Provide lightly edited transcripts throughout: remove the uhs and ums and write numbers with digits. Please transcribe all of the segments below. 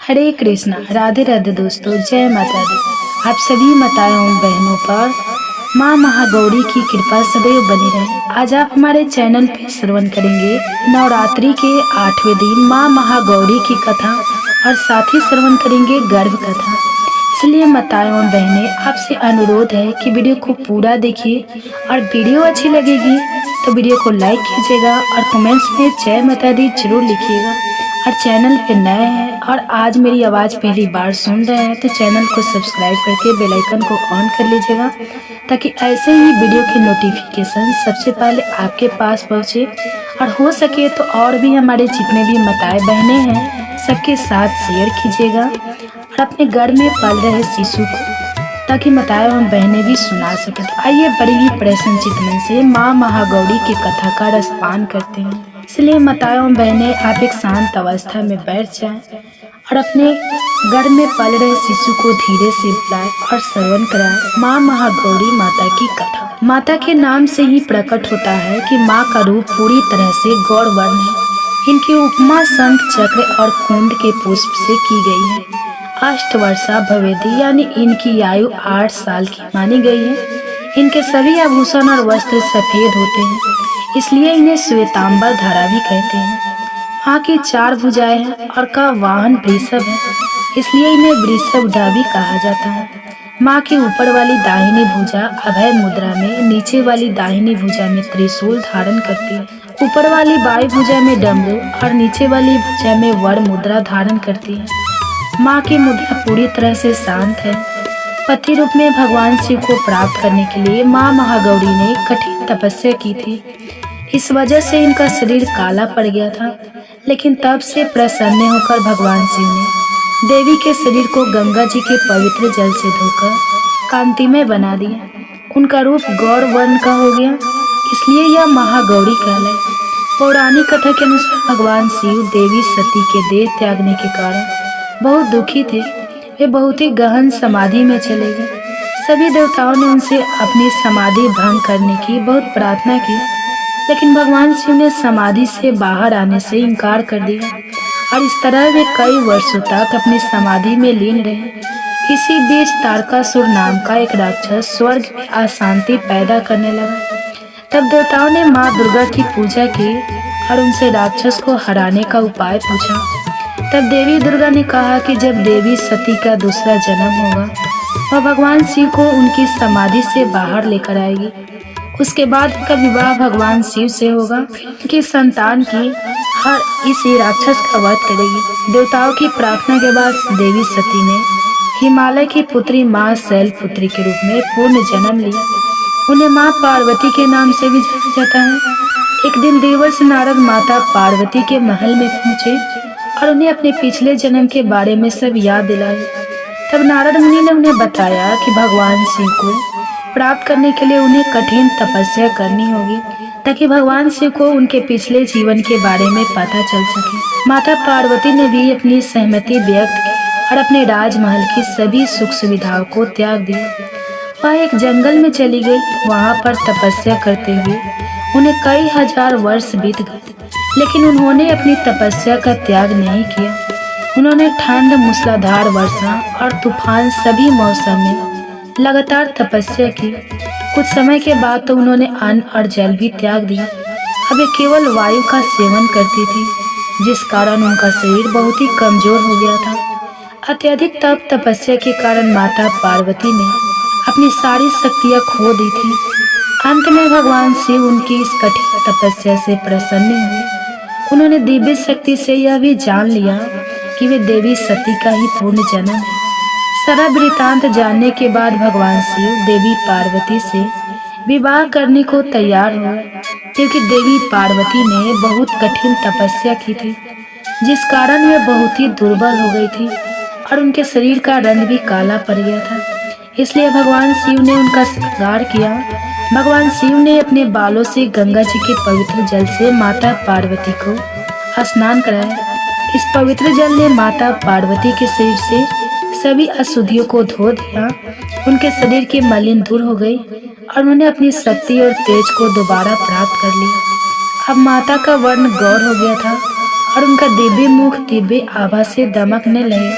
हरे कृष्णा, राधे राधे दोस्तों, जय माता दी। आप सभी माताओं एवं बहनों पर माँ महागौरी की कृपा सदैव बनी रहे। आज आप हमारे चैनल पे श्रवण करेंगे नवरात्रि के 8वें दिन माँ महागौरी की कथा और साथ ही श्रवण करेंगे गर्भ कथा। इसलिए माताओं एवं बहनें, आपसे अनुरोध है कि वीडियो को पूरा देखिए और वीडियो अच्छी लगेगी तो वीडियो को लाइक कीजिएगा और कमेंट्स में जय माता दी जरूर लिखिएगा। और चैनल पे नए हैं और आज मेरी आवाज़ पहली बार सुन रहे हैं तो चैनल को सब्सक्राइब करके बेल आइकन को ऑन कर लीजिएगा, ताकि ऐसे ही वीडियो की नोटिफिकेशन सबसे पहले आपके पास पहुंचे। और हो सके तो और भी हमारे जितने भी माताएं बहनें हैं सबके साथ शेयर कीजिएगा और अपने घर में पल रहे शिशु को, ताकि माताएं एवं बहनें भी सुना सकें। तो आइए बड़ी ही प्रसन्नचित्त मन से माँ महागौरी की कथा का रसपान करते हैं। इसलिए माताएं एवं बहनें, आप एक शांत अवस्था में बैठ जाएं और अपने घर में पल रहे शिशु को धीरे से बुलाएं और श्रवण कराएं माँ महागौरी माता की कथा। माता के नाम से ही प्रकट होता है कि माँ का रूप पूरी तरह से गौर वर्ण है। इनकी उपमा शंख, चक्र और कुंद के पुष्प से की गई है। अष्टवर्षा भवेदी यानी इनकी आयु 8 साल की मानी गई है। इनके सभी आभूषण और वस्त्र सफेद होते हैं, इसलिए इन्हें श्वेतांबर धारा भी कहते हैं। माँ की 4 भुजाएं हैं और का वाहन वृषभ है, इसलिए इन्हें वृषभधा भी कहा जाता है। माँ की ऊपर वाली दाहिनी भुजा अभय मुद्रा में, नीचे वाली दाहिनी भुजा में त्रिशूल धारण करती है। ऊपर वाली बाई भुजा में डमरू और नीचे वाली भुजा में वर मुद्रा धारण करती है। माँ की मुद्रा पूरी तरह से शांत है। पति रूप में भगवान शिव को प्राप्त करने के लिए माँ महागौरी ने कठिन तपस्या की थी। इस वजह से इनका शरीर काला पड़ गया था, लेकिन तब से प्रसन्न होकर भगवान शिव ने देवी के शरीर को गंगा जी के पवित्र जल से धोकर कांतिमय बना दिया। उनका रूप गौर वर्ण का हो गया, इसलिए यह महागौरी कहलाई। पौराणिक कथा के अनुसार भगवान शिव देवी सती के देह त्यागने के कारण बहुत दुखी थे। वे बहुत ही गहन समाधि में चले गए। सभी देवताओं ने उनसे अपनी समाधि भंग करने की बहुत प्रार्थना की, लेकिन भगवान शिव ने समाधि से बाहर आने से इनकार कर दिया और इस तरह वे कई वर्षों तक अपनी समाधि में लीन रहे। इसी बीच तारकासुर नाम का एक राक्षस स्वर्ग में अशांति पैदा करने लगा। तब देवताओं ने माँ दुर्गा की पूजा की और उनसे राक्षस को हराने का उपाय पूछा। तब देवी दुर्गा ने कहा कि जब देवी सती का दूसरा जन्म होगा, वह भगवान शिव को उनकी समाधि से बाहर लेकर आएगी। उसके बाद उनका विवाह भगवान शिव से होगा। उनकी संतान की हर इसी राक्षस का वध करेगी। देवताओं की प्रार्थना के बाद देवी सती ने हिमालय की पुत्री माँ शैलपुत्री के रूप में पूर्ण जन्म लिया। उन्हें माँ पार्वती के नाम से भी जाना जाता है। एक दिन देवर्ष नारद माता पार्वती के महल में पहुंचे और उन्हें अपने पिछले जन्म के बारे में सब याद दिलाया। तब नारद मुनि ने उन्हें बताया कि भगवान शिव को प्राप्त करने के लिए उन्हें कठिन तपस्या करनी होगी, ताकि भगवान शिव को उनके पिछले जीवन के बारे में पता चल सके। माता पार्वती ने भी अपनी सहमति व्यक्त की और अपने राजमहल की सभी सुख सुविधाओं को त्याग दिया। वह एक जंगल में चली गई। वहां पर तपस्या करते हुए उन्हें कई हजार वर्ष बीत गए, लेकिन उन्होंने अपनी तपस्या का त्याग नहीं किया। उन्होंने ठंड, मूसलाधार वर्षा और तूफान सभी मौसम में लगातार तपस्या की। कुछ समय के बाद तो उन्होंने अन्न और जल भी त्याग दिया। अब वे केवल वायु का सेवन करती थी, जिस कारण उनका शरीर बहुत ही कमजोर हो गया था। अत्यधिक तप तपस्या के कारण माता पार्वती ने अपनी सारी शक्तियां खो दी थी। अंत में भगवान शिव उनकी इस कठिन तपस्या से प्रसन्न हुए। उन्होंने दिव्य शक्ति से यह भी जान लिया कि वे देवी सती का ही पूर्ण जन्म है। सारा वृतांत जानने के बाद भगवान शिव देवी पार्वती से विवाह करने को तैयार हुए, क्योंकि देवी पार्वती ने बहुत कठिन तपस्या की थी, जिस कारण वे बहुत ही दुर्बल हो गई थी और उनके शरीर का रंग भी काला पड़ गया था। इसलिए भगवान शिव ने उनका श्रृंगार किया। भगवान शिव ने अपने बालों से गंगा जी के पवित्र जल से माता पार्वती को स्नान कराया। इस पवित्र जल ने माता पार्वती के शरीर से सभी अशुद्धियों को धो दिया। उनके शरीर की मलिन दूर हो गई और उन्होंने अपनी शक्ति और तेज को दोबारा प्राप्त कर लिया। अब माता का वर्ण गौर हो गया था और उनका दिव्य मुख दिव्य आभा से दमकने लगे।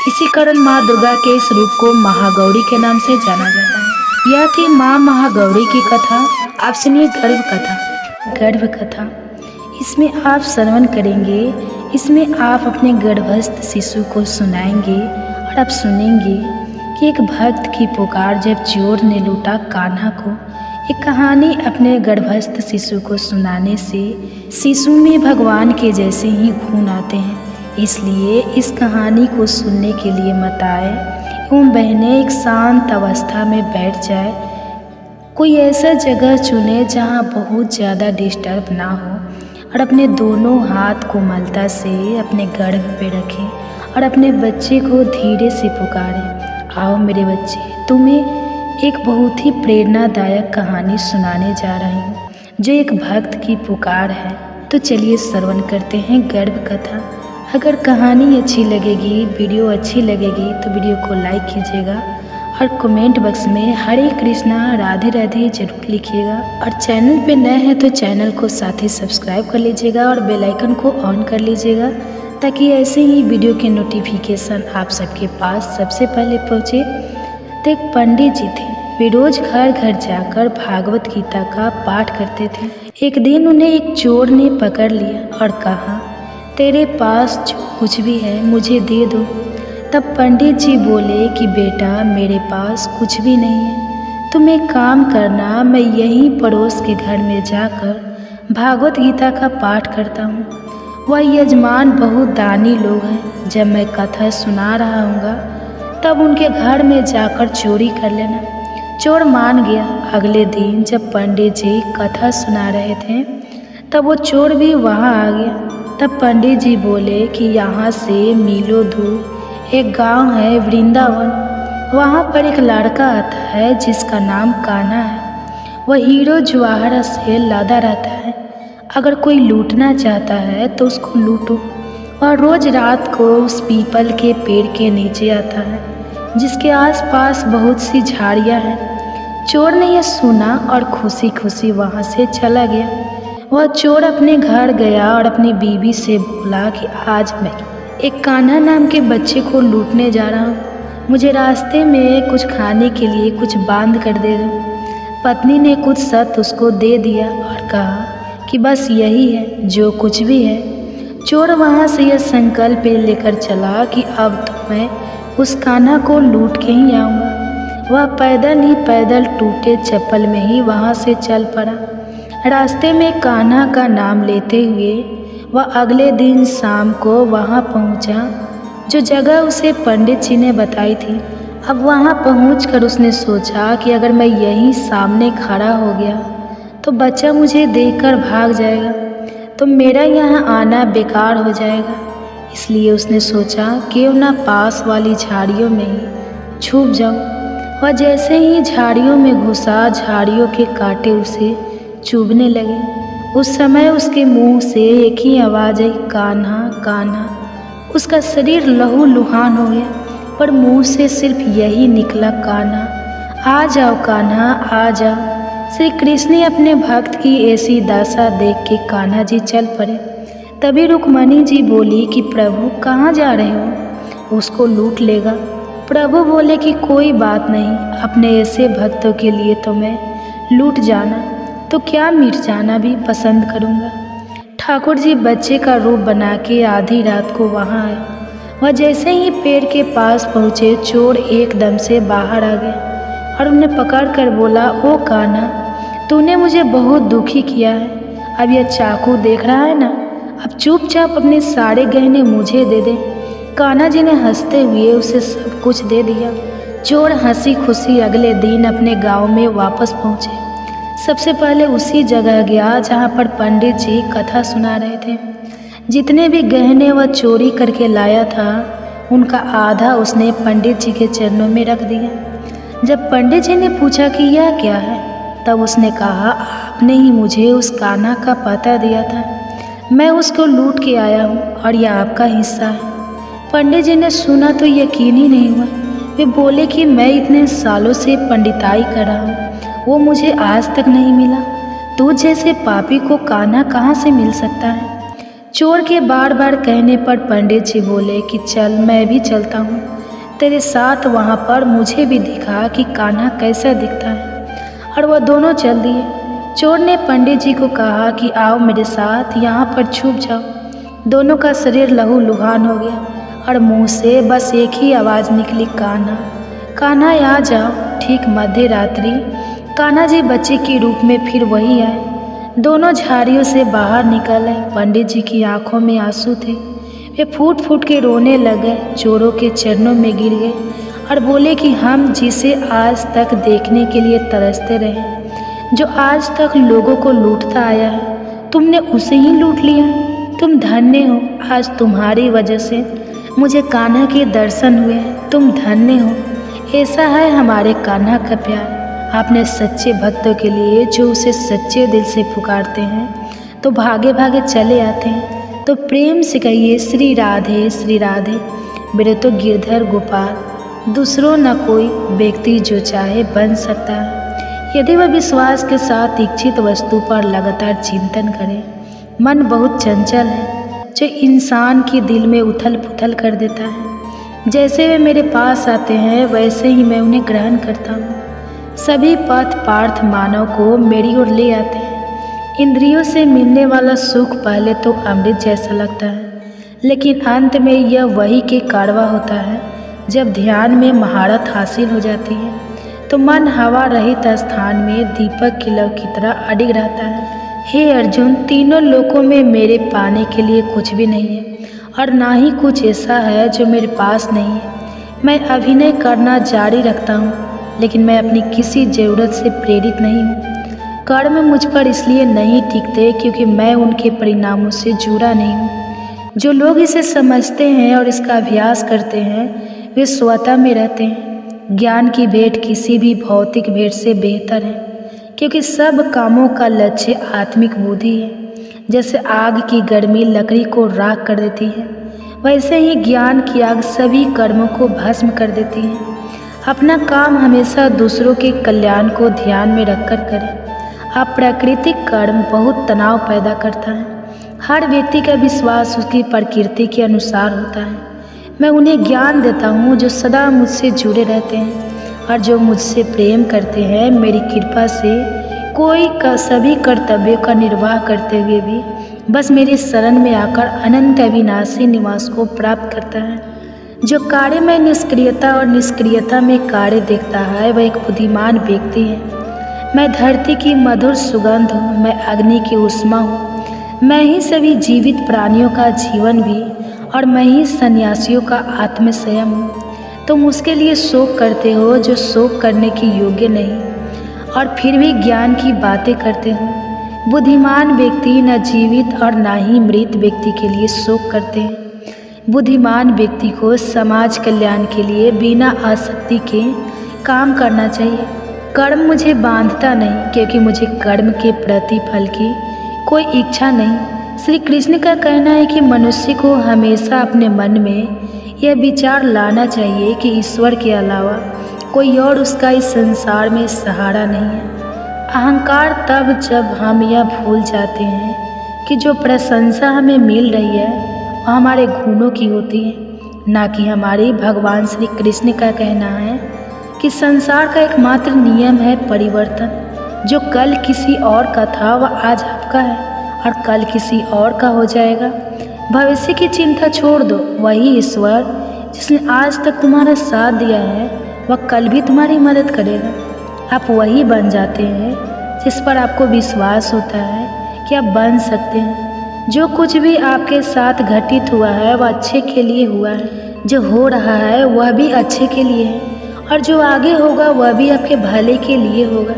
इसी कारण माँ दुर्गा के इस रूप को महागौरी के नाम से जाना जाता है। यह थी माँ महागौरी की कथा। आप सुनिए गर्भ कथा। गर्भ कथा इसमें आप श्रवण करेंगे, इसमें आप अपने गर्भस्थ शिशु को सुनाएंगे और आप सुनेंगे कि एक भक्त की पुकार जब चोर ने लूटा कान्हा को। एक कहानी अपने गर्भस्थ शिशु को सुनाने से शिशु में भगवान के जैसे ही गुण आते हैं। इसलिए इस कहानी को सुनने के लिए माताएं एवं बहनें एक शांत अवस्था में बैठ जाए। कोई ऐसा जगह चुने जहां बहुत ज़्यादा डिस्टर्ब ना हो और अपने दोनों हाथ कोमलता से अपने गर्भ पे रखें और अपने बच्चे को धीरे से पुकारें। आओ मेरे बच्चे, तुम्हें एक बहुत ही प्रेरणादायक कहानी सुनाने जा रही हूँ जो एक भक्त की पुकार है। तो चलिए श्रवण करते हैं गर्भ कथा। अगर कहानी अच्छी लगेगी, वीडियो अच्छी लगेगी तो वीडियो को लाइक कीजिएगा और कमेंट बॉक्स में हरे कृष्णा राधे राधे जरूर लिखिएगा। और चैनल पे नए हैं तो चैनल को साथ ही सब्सक्राइब कर लीजिएगा और बेल आइकन को ऑन कर लीजिएगा ताकि ऐसे ही वीडियो के नोटिफिकेशन आप सबके पास सबसे पहले पहुँचे। तो एक पंडित जी थे, वे रोज घर घर जाकर भागवत गीता का पाठ करते थे। एक दिन उन्हें एक चोर ने पकड़ लिया और कहा, तेरे पास जो कुछ भी है मुझे दे दो। तब पंडित जी बोले कि बेटा मेरे पास कुछ भी नहीं है, तुम एक काम करना, मैं यहीं पड़ोस के घर में जाकर भागवत गीता का पाठ करता हूँ। वह यजमान बहुत दानी लोग हैं, जब मैं कथा सुना रहा हूँगा तब उनके घर में जाकर चोरी कर लेना। चोर मान गया। अगले दिन जब पंडित जी कथा सुना रहे थे तब वो चोर भी वहाँ आ गया। तब पंडित जी बोले कि यहाँ से मीलों दूर एक गांव है वृंदावन, वहाँ पर एक लड़का आता है जिसका नाम कान्हा है। वह हीरो जवाहरात से लादा रहता है। अगर कोई लूटना चाहता है तो उसको लूटो। वह रोज़ रात को उस पीपल के पेड़ के नीचे आता है जिसके आसपास बहुत सी झाड़ियाँ हैं। चोर ने यह सुना और खुशी खुशी वहाँ से चला गया। वह चोर अपने घर गया और अपनी बीवी से बोला कि आज मैं एक कान्हा नाम के बच्चे को लूटने जा रहा हूँ, मुझे रास्ते में कुछ खाने के लिए कुछ बांध कर दे दो। पत्नी ने कुछ सत उसको दे दिया और कहा कि बस यही है जो कुछ भी है। चोर वहाँ से यह संकल्प लेकर चला कि अब तो मैं उस कान्हा को लूट के ही आऊँगा। वह पैदल ही पैदल टूटे चप्पल में ही वहाँ से चल पड़ा। रास्ते में कान्हा का नाम लेते हुए वह अगले दिन शाम को वहाँ पहुँचा जो जगह उसे पंडित जी ने बताई थी। अब वहाँ पहुँचकर उसने सोचा कि अगर मैं यहीं सामने खड़ा हो गया तो बच्चा मुझे देखकर भाग जाएगा, तो मेरा यहाँ आना बेकार हो जाएगा। इसलिए उसने सोचा क्यों ना पास वाली झाड़ियों में ही छुप जाऊँ। वह जैसे ही झाड़ियों में घुसा, झाड़ियों के कांटे उसे चुभने लगे। उस समय उसके मुंह से एक ही आवाज़ आई, कान्हा कान्हा। उसका शरीर लहू लुहान हो गया, पर मुंह से सिर्फ यही निकला, कान्हा आ जाओ, कान्हा आ जाओ। श्री कृष्ण ने अपने भक्त की ऐसी दशा देख के कान्हा जी चल पड़े। तभी रुक्मणी जी बोली कि प्रभु कहाँ जा रहे हो, उसको लूट लेगा। प्रभु बोले कि कोई बात नहीं, अपने ऐसे भक्तों के लिए तो मैं लूट जाना तो क्या मिट जाना भी पसंद करूँगा। ठाकुर जी बच्चे का रूप बना के आधी रात को वहाँ आए। वह जैसे ही पेड़ के पास पहुँचे, चोर एकदम से बाहर आ गया और उन्हें पकड़ कर बोला, ओ कान्हा, तूने मुझे बहुत दुखी किया है। अब यह चाकू देख रहा है ना, अब चुपचाप अपने सारे गहने मुझे दे दे। कान्हा जी ने हंसते हुए उसे सब कुछ दे दिया। चोर हंसी खुशी अगले दिन अपने गांव में वापस पहुंचे। सबसे पहले उसी जगह गया जहां पर पंडित जी कथा सुना रहे थे। जितने भी गहने वह चोरी करके लाया था उनका आधा उसने पंडित जी के चरणों में रख दिया। जब पंडित जी ने पूछा कि यह क्या है, तब उसने कहा, आपने ही मुझे उस कान्हा का पता दिया था, मैं उसको लूट के आया हूँ और यह आपका हिस्सा है। पंडित जी ने सुना तो यकीन ही नहीं हुआ। वे बोले कि मैं इतने सालों से पंडिताई कर रहा हूँ, वो मुझे आज तक नहीं मिला। तू जैसे पापी को कान्हा कहाँ से मिल सकता है। चोर के बार बार कहने पर पंडित जी बोले कि चल मैं भी चलता हूँ तेरे साथ, वहाँ पर मुझे भी दिखा कि कान्हा कैसा दिखता है। और वह दोनों चल दिए। चोर ने पंडित जी को कहा कि आओ मेरे साथ, यहाँ पर छुप जाओ। दोनों का शरीर लहूलुहान हो गया और मुंह से बस एक ही आवाज़ निकली, कान्हा कान्हा आ जाओ। ठीक मध्य रात्रि कान्हा जी बच्चे के रूप में फिर वही आए। दोनों झाड़ियों से बाहर निकल आए। पंडित जी की आंखों में आंसू थे, वे फूट फूट के रोने लगे, चोरों के चरणों में गिर गए और बोले कि हम जिसे आज तक देखने के लिए तरसते रहे, जो आज तक लोगों को लूटता आया है, तुमने उसे ही लूट लिया। तुम धन्य हो, आज तुम्हारी वजह से मुझे कान्हा के दर्शन हुए। तुम धन्य हो। ऐसा है हमारे कान्हा का प्यार। आपने सच्चे भक्तों के लिए, जो उसे सच्चे दिल से पुकारते हैं तो भागे भागे चले आते हैं। तो प्रेम से कहिए श्री राधे श्री राधे। मेरे तो गिरधर गोपाल, दूसरों न कोई व्यक्ति जो चाहे बन सकता है, यदि वह विश्वास के साथ इच्छित वस्तु पर लगातार चिंतन करे। मन बहुत चंचल है, जो इंसान के दिल में उथल पुथल कर देता है। जैसे वे मेरे पास आते हैं वैसे ही मैं उन्हें ग्रहण करता हूँ। सभी पथ पार्थ मानव को मेरी ओर ले आते हैं। इंद्रियों से मिलने वाला सुख पहले तो अमृत जैसा लगता है, लेकिन अंत में यह वही के कड़वा होता है। जब ध्यान में महारत हासिल हो जाती है तो मन हवा रहित स्थान में दीपक की लौ की तरह अडिग रहता है। हे अर्जुन, तीनों लोकों में मेरे पाने के लिए कुछ भी नहीं है और ना ही कुछ ऐसा है जो मेरे पास नहीं है। मैं अभिनय करना जारी रखता हूँ, लेकिन मैं अपनी किसी ज़रूरत से प्रेरित नहीं हूँ। कर्म मुझ पर इसलिए नहीं टिकते क्योंकि मैं उनके परिणामों से जुड़ा नहीं हूँ। जो लोग इसे समझते हैं और इसका अभ्यास करते हैं वे स्वतः में रहते हैं। ज्ञान की भेंट किसी भी भौतिक भेंट से बेहतर है, क्योंकि सब कामों का लक्ष्य आत्मिक बुद्धि है। जैसे आग की गर्मी लकड़ी को राख कर देती है, वैसे ही ज्ञान की आग सभी कर्मों को भस्म कर देती है। अपना काम हमेशा दूसरों के कल्याण को ध्यान में रखकर करें। अप्राकृतिक कर्म बहुत तनाव पैदा करता है। हर व्यक्ति का विश्वास उसकी प्रकृति के अनुसार होता है। मैं उन्हें ज्ञान देता हूँ जो सदा मुझसे जुड़े रहते हैं और जो मुझसे प्रेम करते हैं। मेरी कृपा से कोई का सभी कर्तव्यों का निर्वाह करते हुए भी बस मेरी शरण में आकर अनंत अविनाशी निवास को प्राप्त करता है। जो कार्य में निष्क्रियता और निष्क्रियता में कार्य देखता है वह एक बुद्धिमान व्यक्ति है। मैं धरती की मधुर सुगंध हूँ, मैं अग्नि की उष्मा हूँ, मैं ही सभी जीवित प्राणियों का जीवन भी और मैं ही सन्यासियों का आत्मसंयम हूँ। तुम उसके लिए शोक करते हो जो शोक करने की योग्य नहीं, और फिर भी ज्ञान की बातें करते हो। बुद्धिमान व्यक्ति न जीवित और न ही मृत व्यक्ति के लिए शोक करते हैं। बुद्धिमान व्यक्ति को समाज कल्याण के लिए बिना आसक्ति के काम करना चाहिए। कर्म मुझे बांधता नहीं, क्योंकि मुझे कर्म के प्रतिफल की कोई इच्छा नहीं। श्री कृष्ण का कहना है कि मनुष्य को हमेशा अपने मन में यह विचार लाना चाहिए कि ईश्वर के अलावा कोई और उसका इस संसार में सहारा नहीं है। अहंकार तब जब हम यह भूल जाते हैं कि जो प्रशंसा हमें मिल रही है वह हमारे गुणों की होती है, ना कि हमारी। भगवान श्री कृष्ण का कहना है कि संसार का एकमात्र नियम है परिवर्तन। जो कल किसी और का था वह आज आपका है और कल किसी और का हो जाएगा। भविष्य की चिंता छोड़ दो। वही ईश्वर जिसने आज तक तुम्हारा साथ दिया है वह कल भी तुम्हारी मदद करेगा। आप वही बन जाते हैं जिस पर आपको विश्वास होता है कि आप बन सकते हैं। जो कुछ भी आपके साथ घटित हुआ है वह अच्छे के लिए हुआ है। जो हो रहा है वह भी अच्छे के लिए है, और जो आगे होगा वह भी आपके भले के लिए होगा।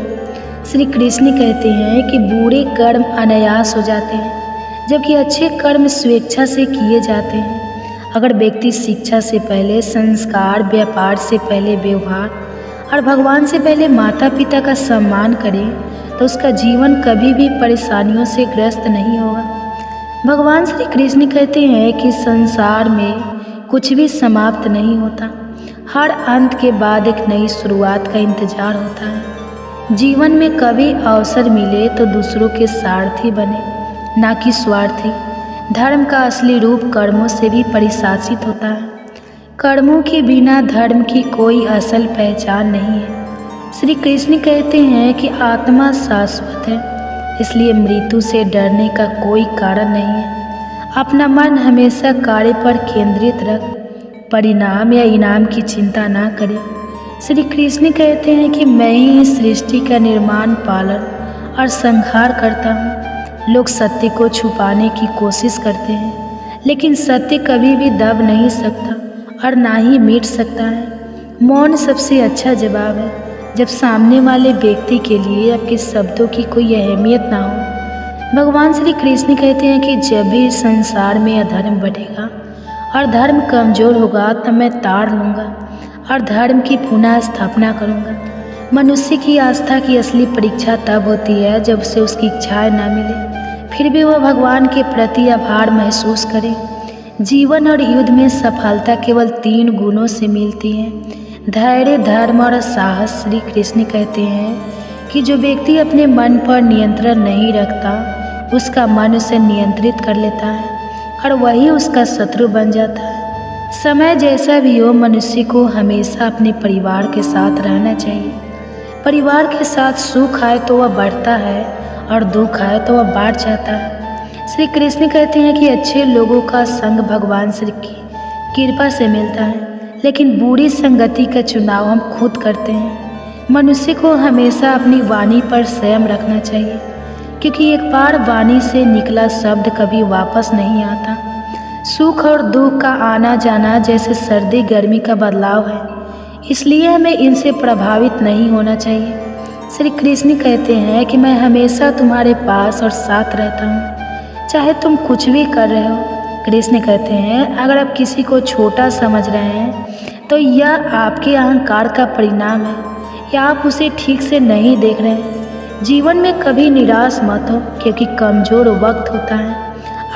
श्री कृष्ण कहते हैं कि बुरे कर्म अनायास हो जाते हैं, जबकि अच्छे कर्म स्वेच्छा से किए जाते हैं। अगर व्यक्ति शिक्षा से पहले संस्कार, व्यापार से पहले व्यवहार और भगवान से पहले माता पिता का सम्मान करे तो उसका जीवन कभी भी परेशानियों से ग्रस्त नहीं होगा। भगवान श्री कृष्ण कहते हैं कि संसार में कुछ भी समाप्त नहीं होता। हर अंत के बाद एक नई शुरुआत का इंतजार होता है। जीवन में कभी अवसर मिले तो दूसरों के सारथी बने, ना कि स्वार्थी। धर्म का असली रूप कर्मों से भी परिशासित होता है। कर्मों के बिना धर्म की कोई असल पहचान नहीं है। श्री कृष्ण कहते हैं कि आत्मा शाश्वत है, इसलिए मृत्यु से डरने का कोई कारण नहीं है। अपना मन हमेशा कार्य पर केंद्रित रख, परिणाम या इनाम की चिंता ना करें। श्री कृष्ण कहते हैं कि मैं ही इस सृष्टि का निर्माण, पालन और संहार करता हूँ। लोग सत्य को छुपाने की कोशिश करते हैं, लेकिन सत्य कभी भी दब नहीं सकता और ना ही मिट सकता है। मौन सबसे अच्छा जवाब है जब सामने वाले व्यक्ति के लिए आपके शब्दों की कोई अहमियत ना हो। भगवान श्री कृष्ण कहते हैं कि जब भी संसार में अधर्म बढ़ेगा और धर्म कमजोर होगा, तब मैं ताड़ लूँगा और धर्म की पुनः स्थापना करूँगा। मनुष्य की आस्था की असली परीक्षा तब होती है जब उसे उसकी इच्छाएं ना मिले, फिर भी वह भगवान के प्रति आभार महसूस करे। जीवन और युद्ध में सफलता केवल 3 गुणों से मिलती है: धैर्य, धर्म और साहस। श्री कृष्ण कहते हैं कि जो व्यक्ति अपने मन पर नियंत्रण नहीं रखता, उसका मन उसे नियंत्रित कर लेता है और वही उसका शत्रु बन जाता है। समय जैसा भी हो, मनुष्य को हमेशा अपने परिवार के साथ रहना चाहिए। परिवार के साथ सुख आए तो वह बढ़ता है और दुख आए तो वह बढ़ जाता है। श्री कृष्ण कहते हैं कि अच्छे लोगों का संग भगवान श्री की कृपा से मिलता है, लेकिन बुरी संगति का चुनाव हम खुद करते हैं। मनुष्य को हमेशा अपनी वाणी पर संयम रखना चाहिए, क्योंकि एक बार वाणी से निकला शब्द कभी वापस नहीं आता। सुख और दुख का आना जाना जैसे सर्दी गर्मी का बदलाव है, इसलिए हमें इनसे प्रभावित नहीं होना चाहिए। श्री कृष्ण कहते हैं कि मैं हमेशा तुम्हारे पास और साथ रहता हूँ, चाहे तुम कुछ भी कर रहे हो। कृष्ण कहते हैं अगर आप किसी को छोटा समझ रहे हैं तो यह आपके अहंकार का परिणाम है या आप उसे ठीक से नहीं देख रहे हैं। जीवन में कभी निराश मत हो, क्योंकि कमज़ोर वक्त होता है,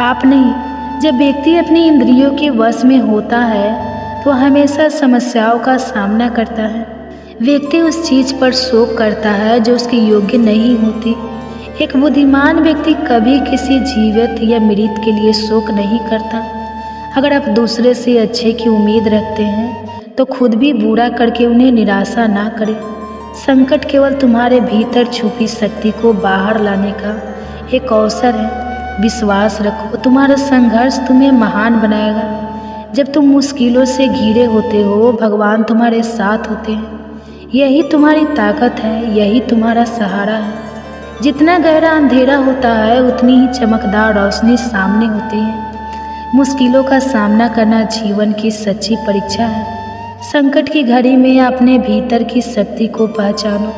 आप नहीं। जब व्यक्ति अपनी इंद्रियों के वश में होता है तो हमेशा समस्याओं का सामना करता है। व्यक्ति उस चीज़ पर शोक करता है जो उसके योग्य नहीं होती। एक बुद्धिमान व्यक्ति कभी किसी जीवित या मृत के लिए शोक नहीं करता। अगर आप दूसरे से अच्छे की उम्मीद रखते हैं तो खुद भी बुरा करके उन्हें निराशा ना करें। संकट केवल तुम्हारे भीतर छुपी शक्ति को बाहर लाने का एक अवसर है। विश्वास रखो, तुम्हारा संघर्ष तुम्हें महान बनाएगा। जब तुम मुश्किलों से घिरे होते हो, भगवान तुम्हारे साथ होते हैं। यही तुम्हारी ताकत है, यही तुम्हारा सहारा है। जितना गहरा अंधेरा होता है, उतनी ही चमकदार रोशनी सामने होती है। मुश्किलों का सामना करना जीवन की सच्ची परीक्षा है। संकट की घड़ी में अपने भीतर की शक्ति को पहचानो,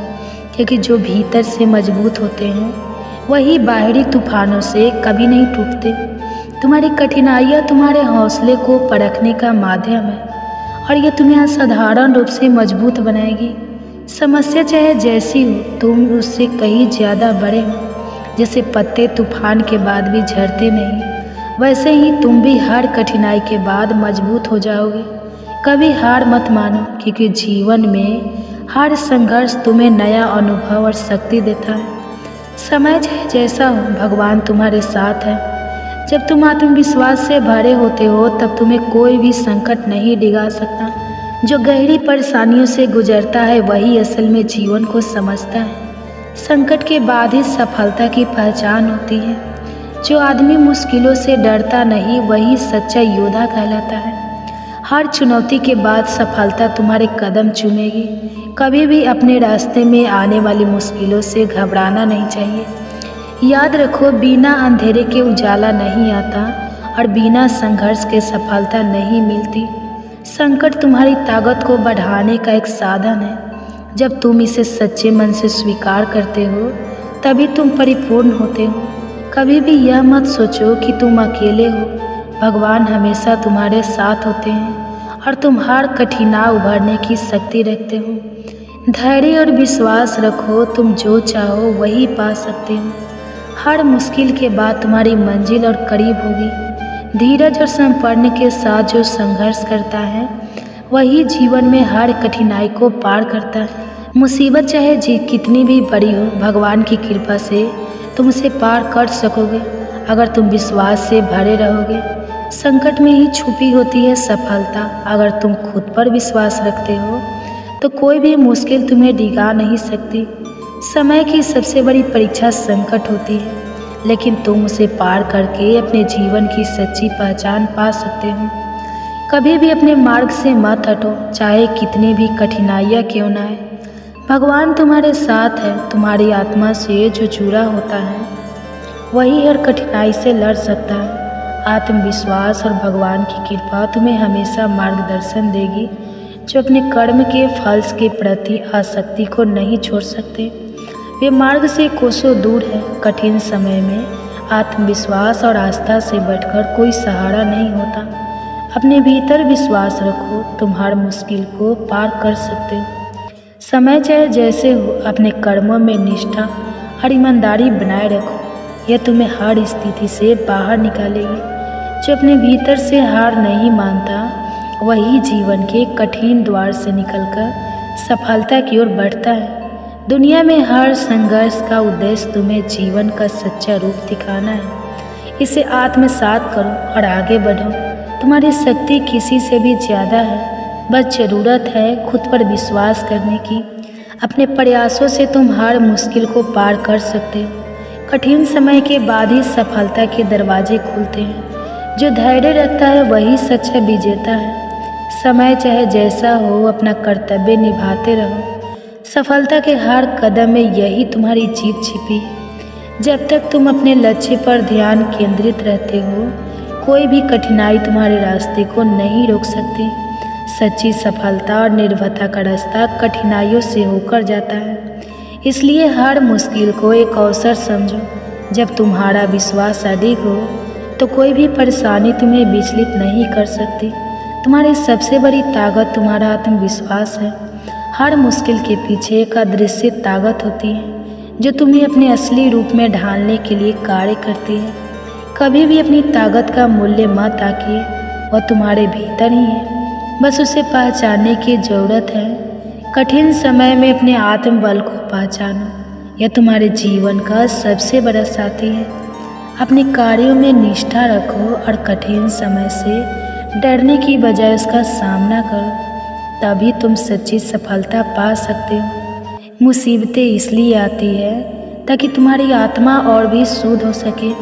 क्योंकि जो भीतर से मजबूत होते हैं वही बाहरी तूफानों से कभी नहीं टूटते। तुम्हारी कठिनाइयाँ तुम्हारे हौसले को परखने का माध्यम है और यह तुम्हें असाधारण रूप से मजबूत बनाएगी। समस्या चाहे जैसी हो, तुम उससे कहीं ज़्यादा बड़े हो। जैसे पत्ते तूफान के बाद भी झड़ते नहीं, वैसे ही तुम भी हर कठिनाई के बाद मजबूत हो जाओगे। कभी हार मत मानो, क्योंकि जीवन में हर संघर्ष तुम्हें नया अनुभव और शक्ति देता है। समय चाहे जैसा हो, भगवान तुम्हारे साथ है। जब तुम आत्मविश्वास से भरे होते हो, तब तुम्हें कोई भी संकट नहीं डिगा सकता। जो गहरी परेशानियों से गुजरता है वही असल में जीवन को समझता है। संकट के बाद ही सफलता की पहचान होती है। जो आदमी मुश्किलों से डरता नहीं, वही सच्चा योद्धा कहलाता है। हर चुनौती के बाद सफलता तुम्हारे कदम चूमेगी। कभी भी अपने रास्ते में आने वाली मुश्किलों से घबराना नहीं चाहिए। याद रखो, बिना अंधेरे के उजाला नहीं आता और बिना संघर्ष के सफलता नहीं मिलती। संकट तुम्हारी ताकत को बढ़ाने का एक साधन है। जब तुम इसे सच्चे मन से स्वीकार करते हो, तभी तुम परिपूर्ण होते हो। कभी भी यह मत सोचो कि तुम अकेले हो। भगवान हमेशा तुम्हारे साथ होते हैं और तुम हर कठिनाई उभरने की शक्ति रखते हो। धैर्य और विश्वास रखो, तुम जो चाहो वही पा सकते हो। हर मुश्किल के बाद तुम्हारी मंजिल और करीब होगी। धीरज और समर्पण के साथ जो संघर्ष करता है वही जीवन में हर कठिनाई को पार करता है। मुसीबत चाहे कितनी भी बड़ी हो, भगवान की कृपा से तुम उसे पार कर सकोगे। अगर तुम विश्वास से भरे रहोगे। संकट में ही छुपी होती है सफलता। अगर तुम खुद पर विश्वास रखते हो तो कोई भी मुश्किल तुम्हें डिगा नहीं सकती। समय की सबसे बड़ी परीक्षा संकट होती है, लेकिन तुम उसे पार करके अपने जीवन की सच्ची पहचान पा सकते हो। कभी भी अपने मार्ग से मत हटो, चाहे कितनी भी कठिनाइयाँ क्यों ना आए। भगवान तुम्हारे साथ है। तुम्हारी आत्मा से जो जुड़ा होता है वही हर कठिनाई से लड़ सकता है। आत्मविश्वास और भगवान की कृपा तुम्हें हमेशा मार्गदर्शन देगी। जो अपने कर्म के फल के प्रति आसक्ति को नहीं छोड़ सकते वे मार्ग से कोसों दूर है। कठिन समय में आत्मविश्वास और आस्था से बढ़कर कोई सहारा नहीं होता। अपने भीतर विश्वास रखो, तुम हर मुश्किल को पार कर सकते हो। समय चाहे जैसे हो, अपने कर्मों में निष्ठा और ईमानदारी बनाए रखो। यह तुम्हें हर स्थिति से बाहर निकालेगी। जो अपने भीतर से हार नहीं मानता वही जीवन के कठिन द्वार से निकलकर सफलता की ओर बढ़ता है। दुनिया में हर संघर्ष का उद्देश्य तुम्हें जीवन का सच्चा रूप दिखाना है। इसे आत्मसात करो और आगे बढ़ो। तुम्हारी शक्ति किसी से भी ज़्यादा है, बस ज़रूरत है खुद पर विश्वास करने की। अपने प्रयासों से तुम हर मुश्किल को पार कर सकते हो। कठिन समय के बाद ही सफलता के दरवाजे खुलते हैं। जो धैर्य रखता है वही सच्चा विजेता है। समय चाहे जैसा हो, अपना कर्तव्य निभाते रहो। सफलता के हर कदम में यही तुम्हारी जीत छिपी है। जब तक तुम अपने लक्ष्य पर ध्यान केंद्रित रहते हो, कोई भी कठिनाई तुम्हारे रास्ते को नहीं रोक सकती। सच्ची सफलता और निर्भयता का रास्ता कठिनाइयों से होकर जाता है। इसलिए हर मुश्किल को एक अवसर समझो। जब तुम्हारा विश्वास अडिग हो तो कोई भी परेशानी तुम्हें विचलित नहीं कर सकती। तुम्हारी सबसे बड़ी ताकत तुम्हारा आत्मविश्वास है। हर मुश्किल के पीछे एक अदृश्य ताकत होती है जो तुम्हें अपने असली रूप में ढालने के लिए कार्य करती है। कभी भी अपनी ताकत का मूल्य मत आंकिए, वह तुम्हारे भीतर ही है, बस उसे पहचानने की ज़रूरत है। कठिन समय में अपने आत्मबल को पहचानो, यह तुम्हारे जीवन का सबसे बड़ा साथी है। अपने कार्यों में निष्ठा रखो और कठिन समय से डरने की बजाय उसका सामना करो, तभी तुम सच्ची सफलता पा सकते हो। मुसीबतें इसलिए आती है ताकि तुम्हारी आत्मा और भी शुद्ध हो सके।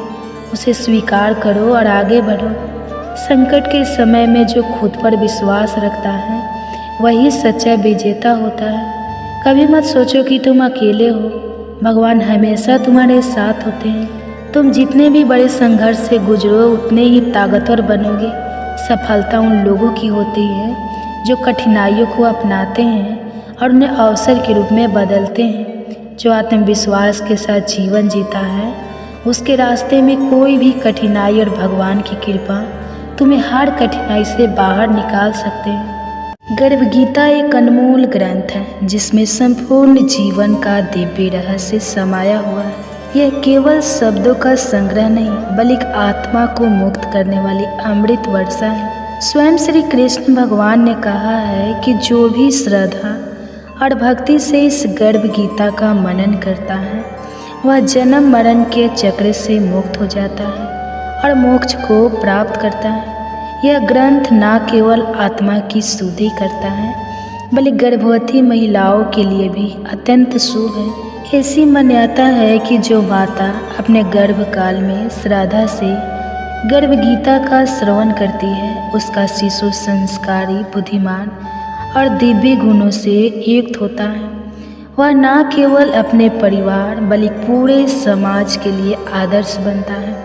उसे स्वीकार करो और आगे बढ़ो। संकट के समय में जो खुद पर विश्वास रखता है वही सच्चा विजेता होता है। कभी मत सोचो कि तुम अकेले हो, भगवान हमेशा तुम्हारे साथ होते हैं। तुम जितने भी बड़े संघर्ष से गुजरो उतने ही ताकतवर बनोगे। सफलता उन लोगों की होती है जो कठिनाइयों को अपनाते हैं और उन्हें अवसर के रूप में बदलते हैं। जो आत्मविश्वास के साथ जीवन जीता है उसके रास्ते में कोई भी कठिनाई और भगवान की कृपा तुम्हें हर कठिनाई से बाहर निकाल सकते हैं। गर्भ गीता एक अनमोल ग्रंथ है जिसमें संपूर्ण जीवन का दिव्य रहस्य समाया हुआ है। यह केवल शब्दों का संग्रह नहीं बल्कि आत्मा को मुक्त करने वाली अमृत वर्षा है। स्वयं श्री कृष्ण भगवान ने कहा है कि जो भी श्रद्धा और भक्ति से इस गर्भ गीता का मनन करता है वह जन्म मरण के चक्र से मुक्त हो जाता है और मोक्ष को प्राप्त करता है। यह ग्रंथ न केवल आत्मा की शुद्धि करता है बल्कि गर्भवती महिलाओं के लिए भी अत्यंत शुभ है। ऐसी मान्यता है कि जो माता अपने गर्भकाल में श्रद्धा से गर्भ गीता का श्रवण करती है उसका शिशु संस्कारी, बुद्धिमान और दिव्य गुणों से युक्त होता है। वह न केवल अपने परिवार बल्कि पूरे समाज के लिए आदर्श बनता है।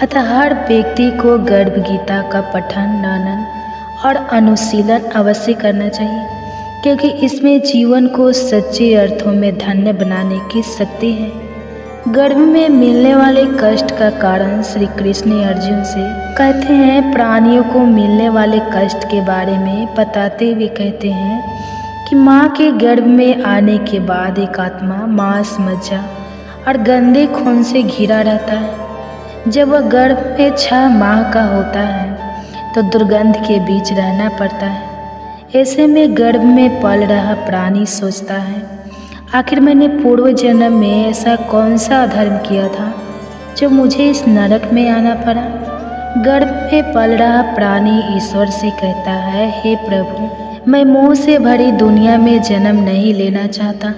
अतः हर व्यक्ति को गर्भ गीता का पठन, मनन और अनुशीलन अवश्य करना चाहिए, क्योंकि इसमें जीवन को सच्चे अर्थों में धन्य बनाने की शक्ति है। गर्भ में मिलने वाले कष्ट का कारण श्री कृष्ण अर्जुन से कहते हैं। प्राणियों को मिलने वाले कष्ट के बारे में बताते हुए कहते हैं कि माँ के गर्भ में आने के बाद एक आत्मा मांस, मज्जा और गंदे खून से घिरा रहता है। जब वह गर्भ में 6 माह का होता है तो दुर्गंध के बीच रहना पड़ता है। ऐसे में गर्भ में पल रहा प्राणी सोचता है, आखिर मैंने पूर्व जन्म में ऐसा कौन सा अधर्म किया था जो मुझे इस नरक में आना पड़ा। गर्भ में पल रहा प्राणी ईश्वर से कहता है, हे प्रभु, मैं मोह से भरी दुनिया में जन्म नहीं लेना चाहता,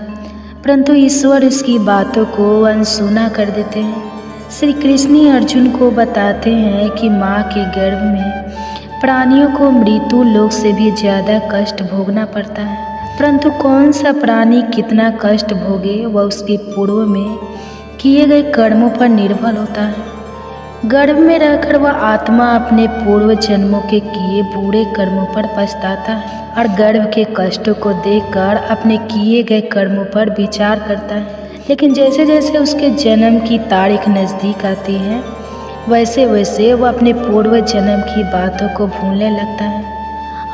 परंतु ईश्वर उसकी बातों को अनसुना कर देते हैं। श्री कृष्ण अर्जुन को बताते हैं कि माँ के गर्भ में प्राणियों को मृत्यु लोक से भी ज़्यादा कष्ट भोगना पड़ता है, परंतु कौन सा प्राणी कितना कष्ट भोगे वह उसके पूर्व में किए गए कर्मों पर निर्भर होता है। गर्भ में रहकर वह आत्मा अपने पूर्व जन्मों के किए बुरे कर्मों पर पछताता है और गर्भ के कष्टों को देखकर अपने किए गए कर्मों पर विचार करता है। लेकिन जैसे जैसे उसके जन्म की तारीख नज़दीक आती है, वैसे वैसे वह अपने पूर्व जन्म की बातों को भूलने लगता है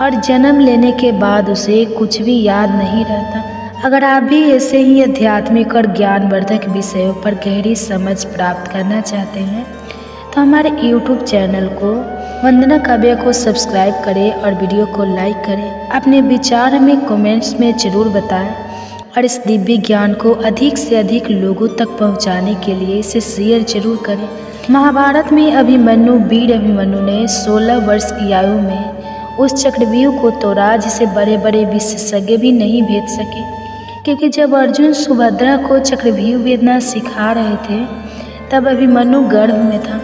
और जन्म लेने के बाद उसे कुछ भी याद नहीं रहता। अगर आप भी ऐसे ही आध्यात्मिक और ज्ञानवर्धक विषयों पर गहरी समझ प्राप्त करना चाहते हैं तो हमारे YouTube चैनल को वंदना काव्या को सब्सक्राइब करें और वीडियो को लाइक करें। अपने विचार हमें कमेंट्स में ज़रूर बताएं और इस दिव्य ज्ञान को अधिक से अधिक लोगों तक पहुंचाने के लिए इसे शेयर जरूर करें। महाभारत में अभिमन्यु, वीर अभिमन्यु ने 16 वर्ष की आयु में उस चक्रव्यूह को तोड़ा जिसे बड़े बड़े विशेषज्ञ भी नहीं भेद सके, क्योंकि जब अर्जुन सुभद्रा को चक्रव्यूह भेदना सिखा रहे थे तब अभिमन्यु गर्भ में था।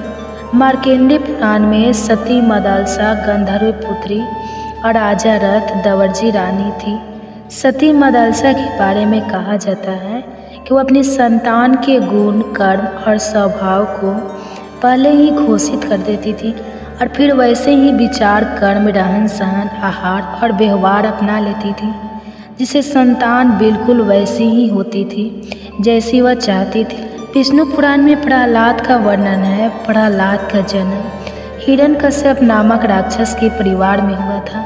मार्कंडेय पुराण में सती मदालसा गंधर्व पुत्री और राजा रथ दवर्जी रानी थी। सती मदालसा के बारे में कहा जाता है कि वो अपनी संतान के गुण, कर्म और स्वभाव को पहले ही घोषित कर देती थी और फिर वैसे ही विचार, कर्म, रहन सहन, आहार और व्यवहार अपना लेती थी, जिसे संतान बिल्कुल वैसी ही होती थी जैसी वह चाहती थी। विष्णु पुराण में प्रहलाद का वर्णन है। प्रहलाद का जन्म हिरण्यकश्यप नामक राक्षस के परिवार में हुआ था,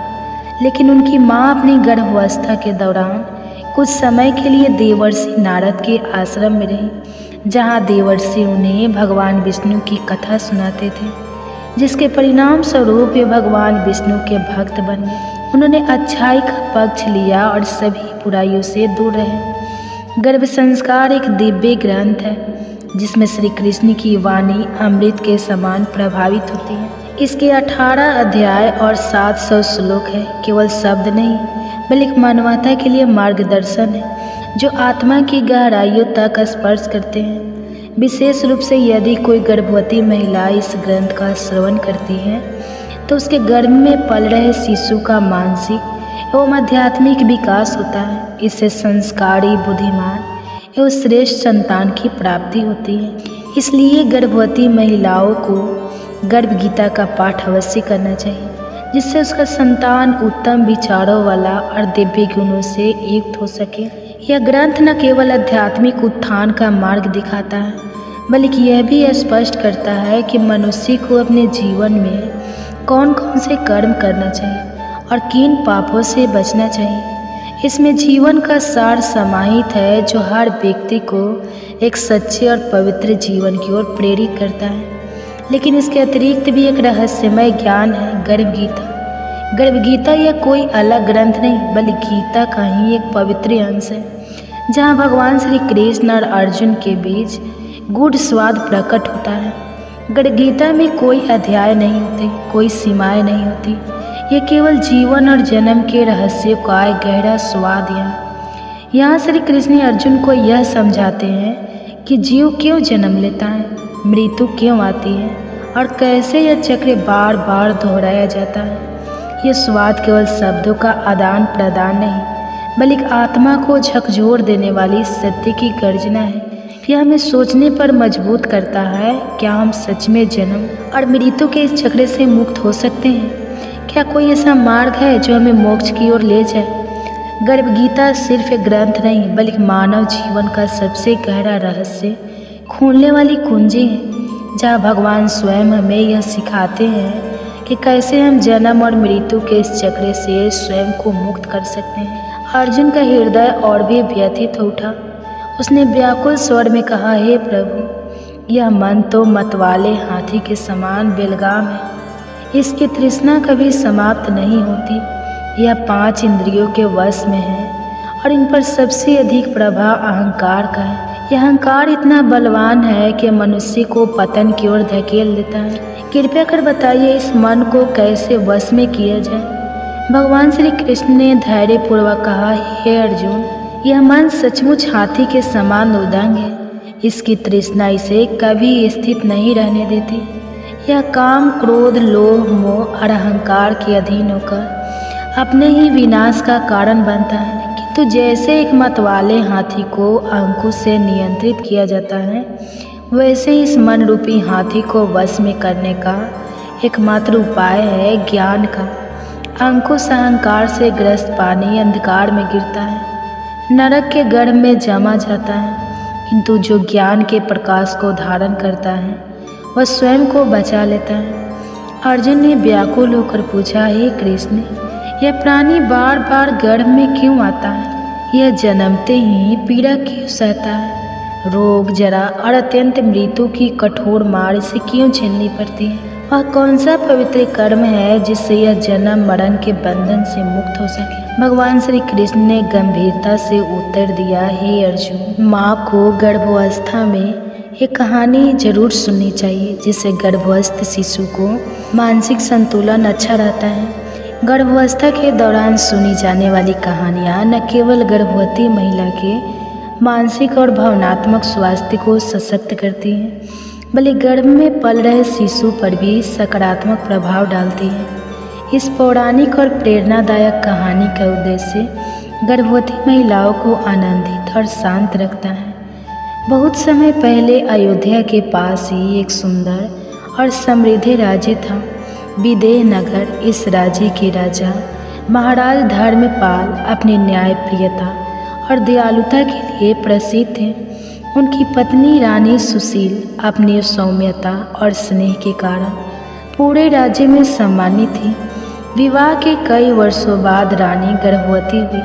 लेकिन उनकी माँ अपनी गर्भावस्था के दौरान कुछ समय के लिए देवर्षि नारद के आश्रम में रही, जहाँ देवर्षि उन्हें भगवान विष्णु की कथा सुनाते थे, जिसके परिणाम स्वरूप वे भगवान विष्णु के भक्त बन गए। उन्होंने अच्छाई का पक्ष लिया और सभी बुराइयों से दूर रहे। गर्भ संस्कार एक दिव्य ग्रंथ है जिसमें श्री कृष्ण की वाणी अमृत के समान प्रभावित होती है। इसके 18 अध्याय और 700 श्लोक है। केवल शब्द नहीं बल्कि मानवता के लिए मार्गदर्शन है जो आत्मा की गहराइयों तक स्पर्श करते हैं। विशेष रूप से यदि कोई गर्भवती महिला इस ग्रंथ का श्रवण करती है तो उसके गर्भ में पल रहे शिशु का मानसिक एवं आध्यात्मिक विकास होता है। इससे संस्कारी, बुद्धिमान एवं श्रेष्ठ संतान की प्राप्ति होती है। इसलिए गर्भवती महिलाओं को गर्भ गीता का पाठ अवश्य करना चाहिए, जिससे उसका संतान उत्तम विचारों वाला और दिव्य गुणों से युक्त हो सके। यह ग्रंथ न केवल आध्यात्मिक उत्थान का मार्ग दिखाता है, बल्कि यह भी स्पष्ट करता है कि मनुष्य को अपने जीवन में कौन कौन से कर्म करना चाहिए और किन पापों से बचना चाहिए। इसमें जीवन का सार समाहित है जो हर व्यक्ति को एक सच्चे और पवित्र जीवन की ओर प्रेरित करता है। लेकिन इसके अतिरिक्त भी एक रहस्यमय ज्ञान है, गर्भ गीता। गर्भ गीता यह कोई अलग ग्रंथ नहीं बल्कि गीता का ही एक पवित्र अंश है, जहाँ भगवान श्री कृष्ण और अर्जुन के बीच गूढ़ स्वाद प्रकट होता है। गर्भ गीता में कोई अध्याय नहीं होते, कोई सीमाएं नहीं होती। ये केवल जीवन और जन्म के रहस्य का एक गहरा स्वाद है। यहाँ श्री कृष्ण अर्जुन को यह समझाते हैं कि जीव क्यों जन्म लेता है, मृत्यु क्यों आती है और कैसे यह चक्र बार बार दोहराया जाता है। ये स्वाद केवल शब्दों का आदान प्रदान नहीं बल्कि आत्मा को झकझोर देने वाली सत्य की गर्जना है। यह हमें सोचने पर मजबूर करता है, क्या हम सच में जन्म और मृत्यु के इस चक्र से मुक्त हो सकते हैं? क्या कोई ऐसा मार्ग है जो हमें मोक्ष की ओर ले जाए? गर्भ गीता सिर्फ एक ग्रंथ नहीं बल्कि मानव जीवन का सबसे गहरा रहस्य खोलने वाली कुंजी है, जहाँ भगवान स्वयं हमें यह सिखाते हैं कि कैसे हम जन्म और मृत्यु के इस चक्र से स्वयं को मुक्त कर सकते हैं। अर्जुन का हृदय और भी व्यथित हो उठा। उसने व्याकुल स्वर में कहा, हे प्रभु, यह मन तो मतवाले हाथी के समान बेलगाम है। इसकी तृष्णा कभी समाप्त नहीं होती। यह 5 इंद्रियों के वश में है और इन पर सबसे अधिक प्रभाव अहंकार का है। यह अहंकार इतना बलवान है कि मनुष्य को पतन की ओर धकेल देता है। कृपया कर बताइए इस मन को कैसे वश में किया जाए। भगवान श्री कृष्ण ने धैर्यपूर्वक कहा, हे अर्जुन, यह मन सचमुच हाथी के समान उदंग है। इसकी तृष्णा इसे कभी स्थित नहीं रहने देती। यह काम, क्रोध, लोभ, मोह और अहंकार के अधीन होकर अपने ही विनाश का कारण बनता है। किंतु जैसे एक मतवाले हाथी को अंकुश से नियंत्रित किया जाता है, वैसे इस मन रूपी हाथी को वश में करने का एकमात्र उपाय है ज्ञान का। अंकुश अहंकार से ग्रस्त पानी अंधकार में गिरता है, नरक के गर्भ में जमा जाता है, किंतु जो ज्ञान के प्रकाश को धारण करता है वह स्वयं को बचा लेता है। अर्जुन ने व्याकुल होकर पूछा, हे कृष्ण, यह प्राणी बार बार गर्भ में क्यों आता है? यह जन्मते ही पीड़ा क्यों सहता है? रोग, जरा और अत्यंत मृत्यु की कठोर मार इसे क्यों झेलनी पड़ती है? वह कौन सा पवित्र कर्म है जिससे यह जन्म मरण के बंधन से मुक्त हो सके? भगवान श्री कृष्ण ने गंभीरता से उत्तर दिया, हे अर्जुन, माँ को गर्भावस्था में एक कहानी जरूर सुननी चाहिए, जिससे गर्भस्थ शिशु को मानसिक संतुलन अच्छा रहता है। गर्भावस्था के दौरान सुनी जाने वाली कहानियाँ न केवल गर्भवती महिला के मानसिक और भावनात्मक स्वास्थ्य को सशक्त करती हैं, बल्कि गर्भ में पल रहे शिशु पर भी सकारात्मक प्रभाव डालती है। इस पौराणिक और प्रेरणादायक कहानी का उद्देश्य गर्भवती महिलाओं को आनंदित और शांत रखता है। बहुत समय पहले अयोध्या के पास ही एक सुंदर और समृद्ध राज्य था, विदेह नगर। इस राज्य के राजा महाराज धर्मपाल अपनी न्यायप्रियता और दयालुता के लिए प्रसिद्ध थे। उनकी पत्नी रानी सुशील अपनी सौम्यता और स्नेह के कारण पूरे राज्य में सम्मानित थी। विवाह के कई वर्षों बाद रानी गर्भवती हुई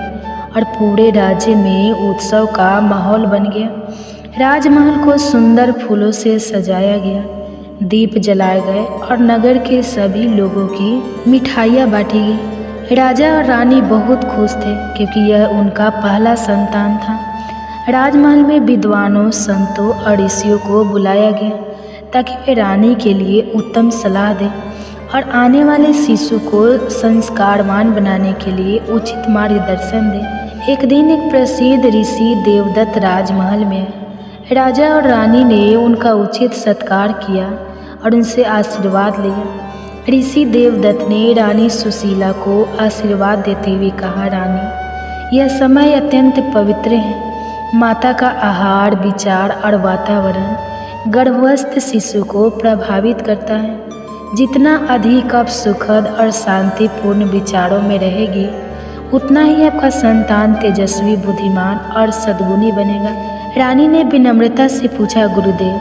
और पूरे राज्य में उत्सव का माहौल बन गया। राजमहल को सुंदर फूलों से सजाया गया, दीप जलाए गए और नगर के सभी लोगों की मिठाइयाँ बांटी गई। राजा और रानी बहुत खुश थे क्योंकि यह उनका पहला संतान था। राजमहल में विद्वानों, संतों और ऋषियों को बुलाया गया ताकि वे रानी के लिए उत्तम सलाह दें और आने वाले शिशु को संस्कारवान बनाने के लिए उचित मार्गदर्शन दें। एक दिन एक प्रसिद्ध ऋषि देवदत्त राजमहल में आए। राजा और रानी ने उनका उचित सत्कार किया और उनसे आशीर्वाद लिया। ऋषि देवदत्त ने रानी सुशीला को आशीर्वाद देते हुए कहा, रानी, यह समय अत्यंत पवित्र है। माता का आहार, विचार और वातावरण गर्भस्थ शिशु को प्रभावित करता है। जितना अधिक आप सुखद और शांतिपूर्ण विचारों में रहेगी, उतना ही आपका संतान तेजस्वी, बुद्धिमान और सद्गुणी बनेगा। रानी ने विनम्रता से पूछा, गुरुदेव,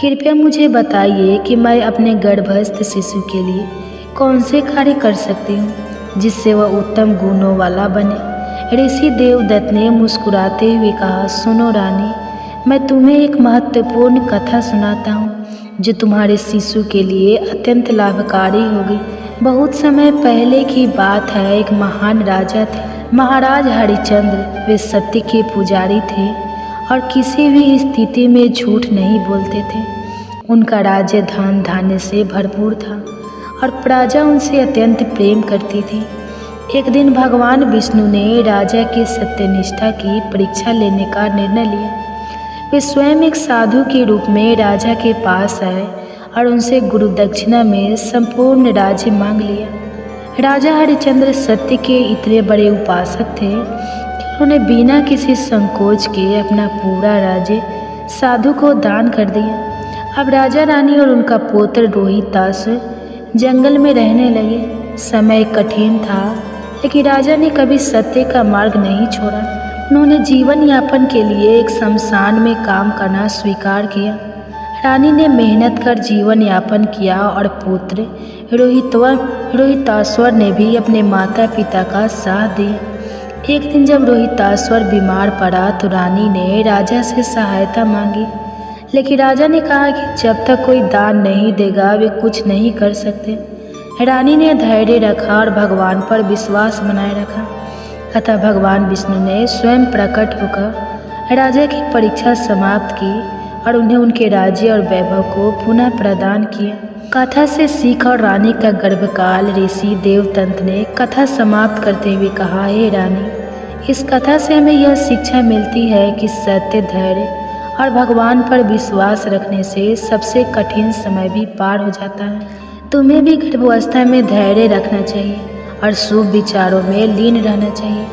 कृपया मुझे बताइए कि मैं अपने गर्भस्थ शिशु के लिए कौन से कार्य कर सकती हूँ जिससे वह उत्तम गुणों वाला बने। ऋषि देवदत्त ने मुस्कुराते हुए कहा, सुनो रानी, मैं तुम्हें एक महत्वपूर्ण कथा सुनाता हूँ जो तुम्हारे शिशु के लिए अत्यंत लाभकारी होगी। बहुत समय पहले की बात है, एक महान राजा थे, महाराज हरिश्चंद्र। वे सत्य के पुजारी थे और किसी भी स्थिति में झूठ नहीं बोलते थे। उनका राज्य धन धान्य से भरपूर था और प्रजा उनसे अत्यंत प्रेम करती थी। एक दिन भगवान विष्णु ने राजा की सत्यनिष्ठा की परीक्षा लेने का निर्णय लिया। वे स्वयं एक साधु के रूप में राजा के पास आए और उनसे गुरु दक्षिणा में संपूर्ण राज्य मांग लिया। राजा हरिश्चंद्र सत्य के इतने बड़े उपासक थे कि उन्होंने बिना किसी संकोच के अपना पूरा राज्य साधु को दान कर दिया। अब राजा रानी और उनका पुत्र रोहितासुर जंगल में रहने लगे। समय कठिन था, लेकिन राजा ने कभी सत्य का मार्ग नहीं छोड़ा। उन्होंने जीवन यापन के लिए एक शमशान में काम करना स्वीकार किया। रानी ने मेहनत कर जीवन यापन किया और पुत्र रोहिताश्वर ने भी अपने माता पिता का साथ दिया। एक दिन जब रोहिताश्वर बीमार पड़ा तो रानी ने राजा से सहायता मांगी, लेकिन राजा ने कहा कि जब तक कोई दान नहीं देगा वे कुछ नहीं कर सकते। रानी ने धैर्य रखा और भगवान पर विश्वास बनाए रखा। अतः भगवान विष्णु ने स्वयं प्रकट होकर राजा की परीक्षा समाप्त की और उन्हें उनके राज्य और वैभव को पुनः प्रदान किया। कथा से सीख और रानी का गर्भकाल ऋषि देवदत्त ने कथा समाप्त करते हुए कहा, हे रानी, इस कथा से हमें यह शिक्षा मिलती है कि सत्य, धैर्य और भगवान पर विश्वास रखने से सबसे कठिन समय भी पार हो जाता है। तुम्हें भी गर्भावस्था में धैर्य रखना चाहिए और शुभ विचारों में लीन रहना चाहिए,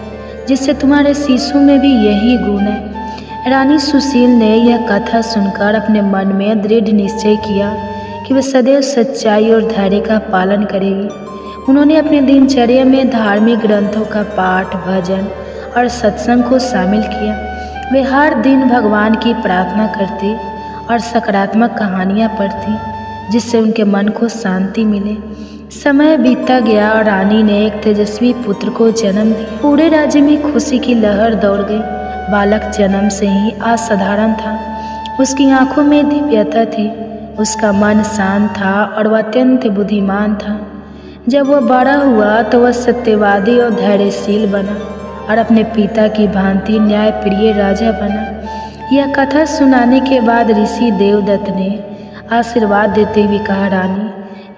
जिससे तुम्हारे शिशु में भी यही गुण है। रानी सुशील ने यह कथा सुनकर अपने मन में दृढ़ निश्चय किया कि वह सदैव सच्चाई और धैर्य का पालन करेगी। उन्होंने अपने दिनचर्या में धार्मिक ग्रंथों का पाठ, भजन और सत्संग को शामिल किया। वे हर दिन भगवान की प्रार्थना करती और सकारात्मक कहानियाँ पढ़ती, जिससे उनके मन को शांति मिले। समय बीतता गया और रानी ने एक तेजस्वी पुत्र को जन्म दिया। पूरे राज्य में खुशी की लहर दौड़ गई। बालक जन्म से ही असाधारण था। उसकी आंखों में दिव्यता थी, उसका मन शांत था और वह अत्यंत बुद्धिमान था। जब वह बड़ा हुआ तो वह सत्यवादी और धैर्यशील बना और अपने पिता की भांति न्यायप्रिय राजा बना। यह कथा सुनाने के बाद ऋषि देवदत्त ने आशीर्वाद देते हुए कहा, रानी,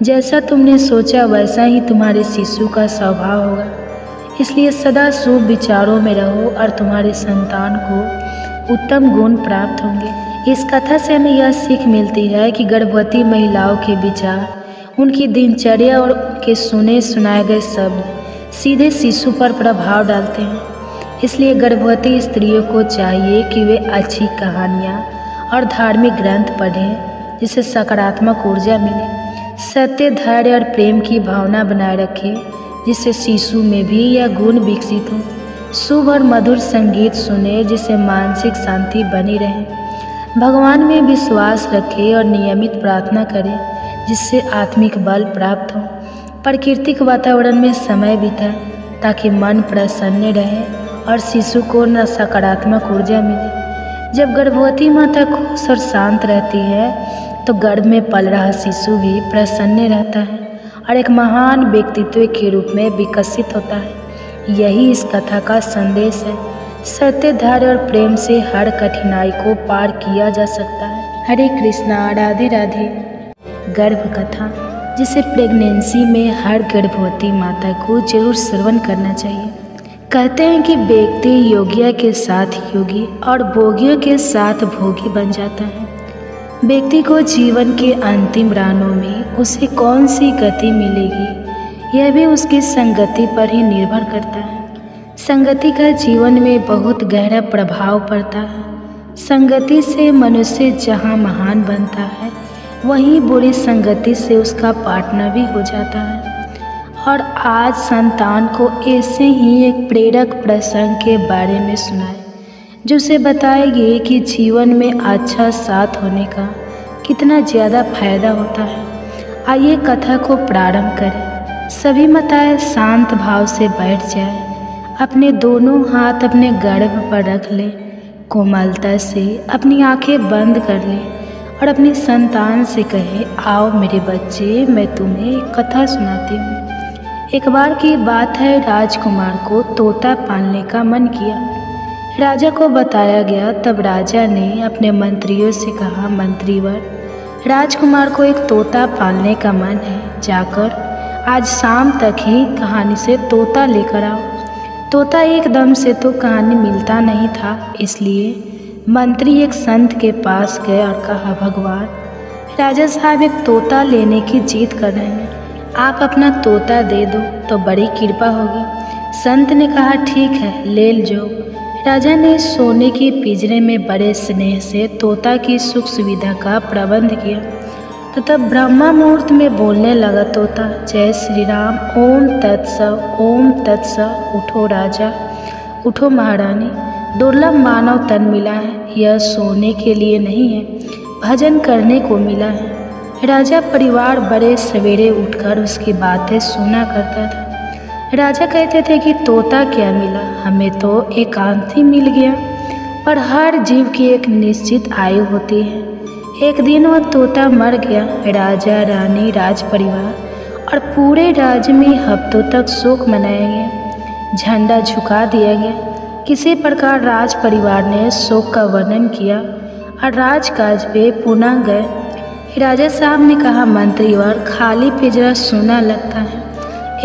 जैसा तुमने सोचा वैसा ही तुम्हारे शिशु का स्वभाव होगा, इसलिए सदा शुभ विचारों में रहो और तुम्हारे संतान को उत्तम गुण प्राप्त होंगे। इस कथा से हमें यह सीख मिलती है कि गर्भवती महिलाओं के विचार, उनकी दिनचर्या और उनके सुने सुनाए गए शब्द सीधे शिशु पर प्रभाव डालते हैं। इसलिए गर्भवती स्त्रियों को चाहिए कि वे अच्छी कहानियाँ और धार्मिक ग्रंथ पढ़ें, जिससे सकारात्मक ऊर्जा मिले। सत्य, धैर्य और प्रेम की भावना बनाए रखें, जिससे शिशु में भी यह गुण विकसित हो। शुभ और मधुर संगीत सुने, जिससे मानसिक शांति बनी रहे। भगवान में विश्वास रखें और नियमित प्रार्थना करें, जिससे आत्मिक बल प्राप्त हो। प्राकृतिक वातावरण में समय बिताएं ताकि मन प्रसन्न रहे और शिशु को न सकारात्मक ऊर्जा मिले। जब गर्भवती माता खुश और शांत रहती है तो गर्भ में पल रहा शिशु भी प्रसन्न रहता है और एक महान व्यक्तित्व के रूप में विकसित होता है। यही इस कथा का संदेश है। सत्य, धैर्य और प्रेम से हर कठिनाई को पार किया जा सकता है। हरे कृष्णा, राधे राधे। गर्भ कथा, जिसे प्रेगनेंसी में हर गर्भवती माता को जरूर श्रवण करना चाहिए। कहते हैं कि व्यक्ति योगिया के साथ योगी और भोगियों के साथ भोगी बन जाता है। व्यक्ति को जीवन के अंतिम राहों में उसे कौन सी गति मिलेगी, यह भी उसकी संगति पर ही निर्भर करता है। संगति का जीवन में बहुत गहरा प्रभाव पड़ता है। संगति से मनुष्य जहाँ महान बनता है, वहीं बुरी संगति से उसका पार्टनर भी हो जाता है। और आज संतान को ऐसे ही एक प्रेरक प्रसंग के बारे में सुनाए, जो उसे बताएगी कि जीवन में अच्छा साथ होने का कितना ज़्यादा फायदा होता है। आइए कथा को प्रारंभ करें। सभी माताएं शांत भाव से बैठ जाए, अपने दोनों हाथ अपने गर्भ पर रख लें, कोमलता से अपनी आंखें बंद कर लें और अपनी संतान से कहे, आओ मेरे बच्चे, मैं तुम्हें एक कथा सुनाती हूँ। एक बार की बात है, राजकुमार को तोता पालने का मन किया। राजा को बताया गया। तब राजा ने अपने मंत्रियों से कहा, मंत्रीवर, राजकुमार को एक तोता पालने का मन है, जाकर आज शाम तक ही कहानी से तोता लेकर आओ। तोता एकदम से तो कहानी मिलता नहीं था, इसलिए मंत्री एक संत के पास गए और कहा, भगवान, राजा साहब एक तोता लेने की जिद कर रहे हैं, आप अपना तोता दे दो तो बड़ी कृपा होगी। संत ने कहा, ठीक है, ले लो। राजा ने सोने के पिंजरे में बड़े स्नेह से तोता की सुख सुविधा का प्रबंध किया। तो तब ब्रह्मा मुहूर्त में बोलने लगा तोता, जय श्री राम, ओम तत्सव, ओम तत्सव। उठो राजा, उठो महारानी, दुर्लभ मानव तन मिला है, यह सोने के लिए नहीं है, भजन करने को मिला है। राजा परिवार बड़े सवेरे उठकर उसकी बातें सुना करता था। राजा कहते थे कि तोता क्या मिला, हमें तो एकांत ही मिल गया। पर हर जीव की एक निश्चित आयु होती है। एक दिन वह तोता मर गया। राजा, रानी, राज परिवार और पूरे राज्य में हफ्तों तक शोक मनाया गया। झंडा झुका दिया गया। किसी प्रकार राज परिवार ने शोक का वर्णन किया और राजकाज पे पुनः गए। राजा साहब ने कहा, मंत्रीवर, खाली पिंजरा सूना लगता है,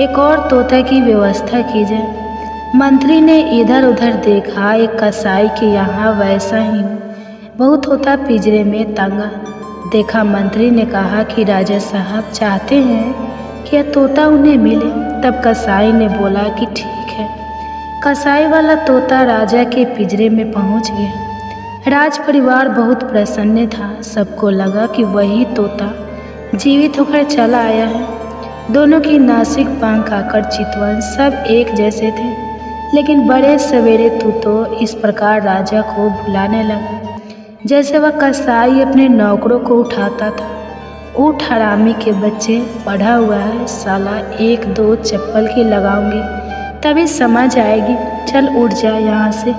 एक और तोता की व्यवस्था की जाए। मंत्री ने इधर उधर देखा, एक कसाई के यहाँ वैसा ही बहुत तोता पिंजरे में टंगा देखा। मंत्री ने कहा कि राजा साहब चाहते हैं कि यह तोता उन्हें मिले। तब कसाई ने बोला कि ठीक है। कसाई वाला तोता राजा के पिंजरे में पहुंच गया। राज परिवार बहुत प्रसन्न था। सबको लगा कि वही तोता जीवित होकर चला आया है। दोनों की नासिक, पंख, आकर, चितवन सब एक जैसे थे, लेकिन बड़े सवेरे तू इस प्रकार राजा को बुलाने लगा जैसे वह कसाई अपने नौकरों को उठाता था। उठ हरामी के बच्चे, पढ़ा हुआ है साला, एक दो चप्पल की लगाऊंगी तभी समझ आएगी। चल उठ जा यहाँ से,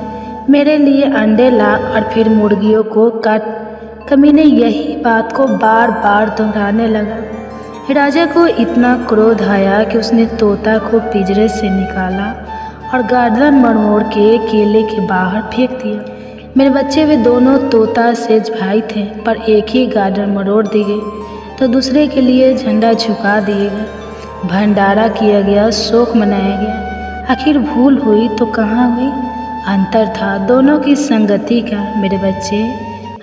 मेरे लिए अंडे ला और फिर मुर्गियों को काट। कमीने यही बात को बार बार दोहराने लगा। राजा को इतना क्रोध आया कि उसने तोता को पिंजरे से निकाला और गर्दन मरोड़ के केले के बाहर फेंक दिया। मेरे बच्चे वे दोनों तोता सेज भाई थे, पर एक ही गर्दन मरोड़ दी गई तो दूसरे के लिए झंडा झुका दिए गए। भंडारा किया गया, शोक मनाया गया। आखिर भूल हुई तो कहाँ हुई? अंतर था दोनों की संगति का। मेरे बच्चे,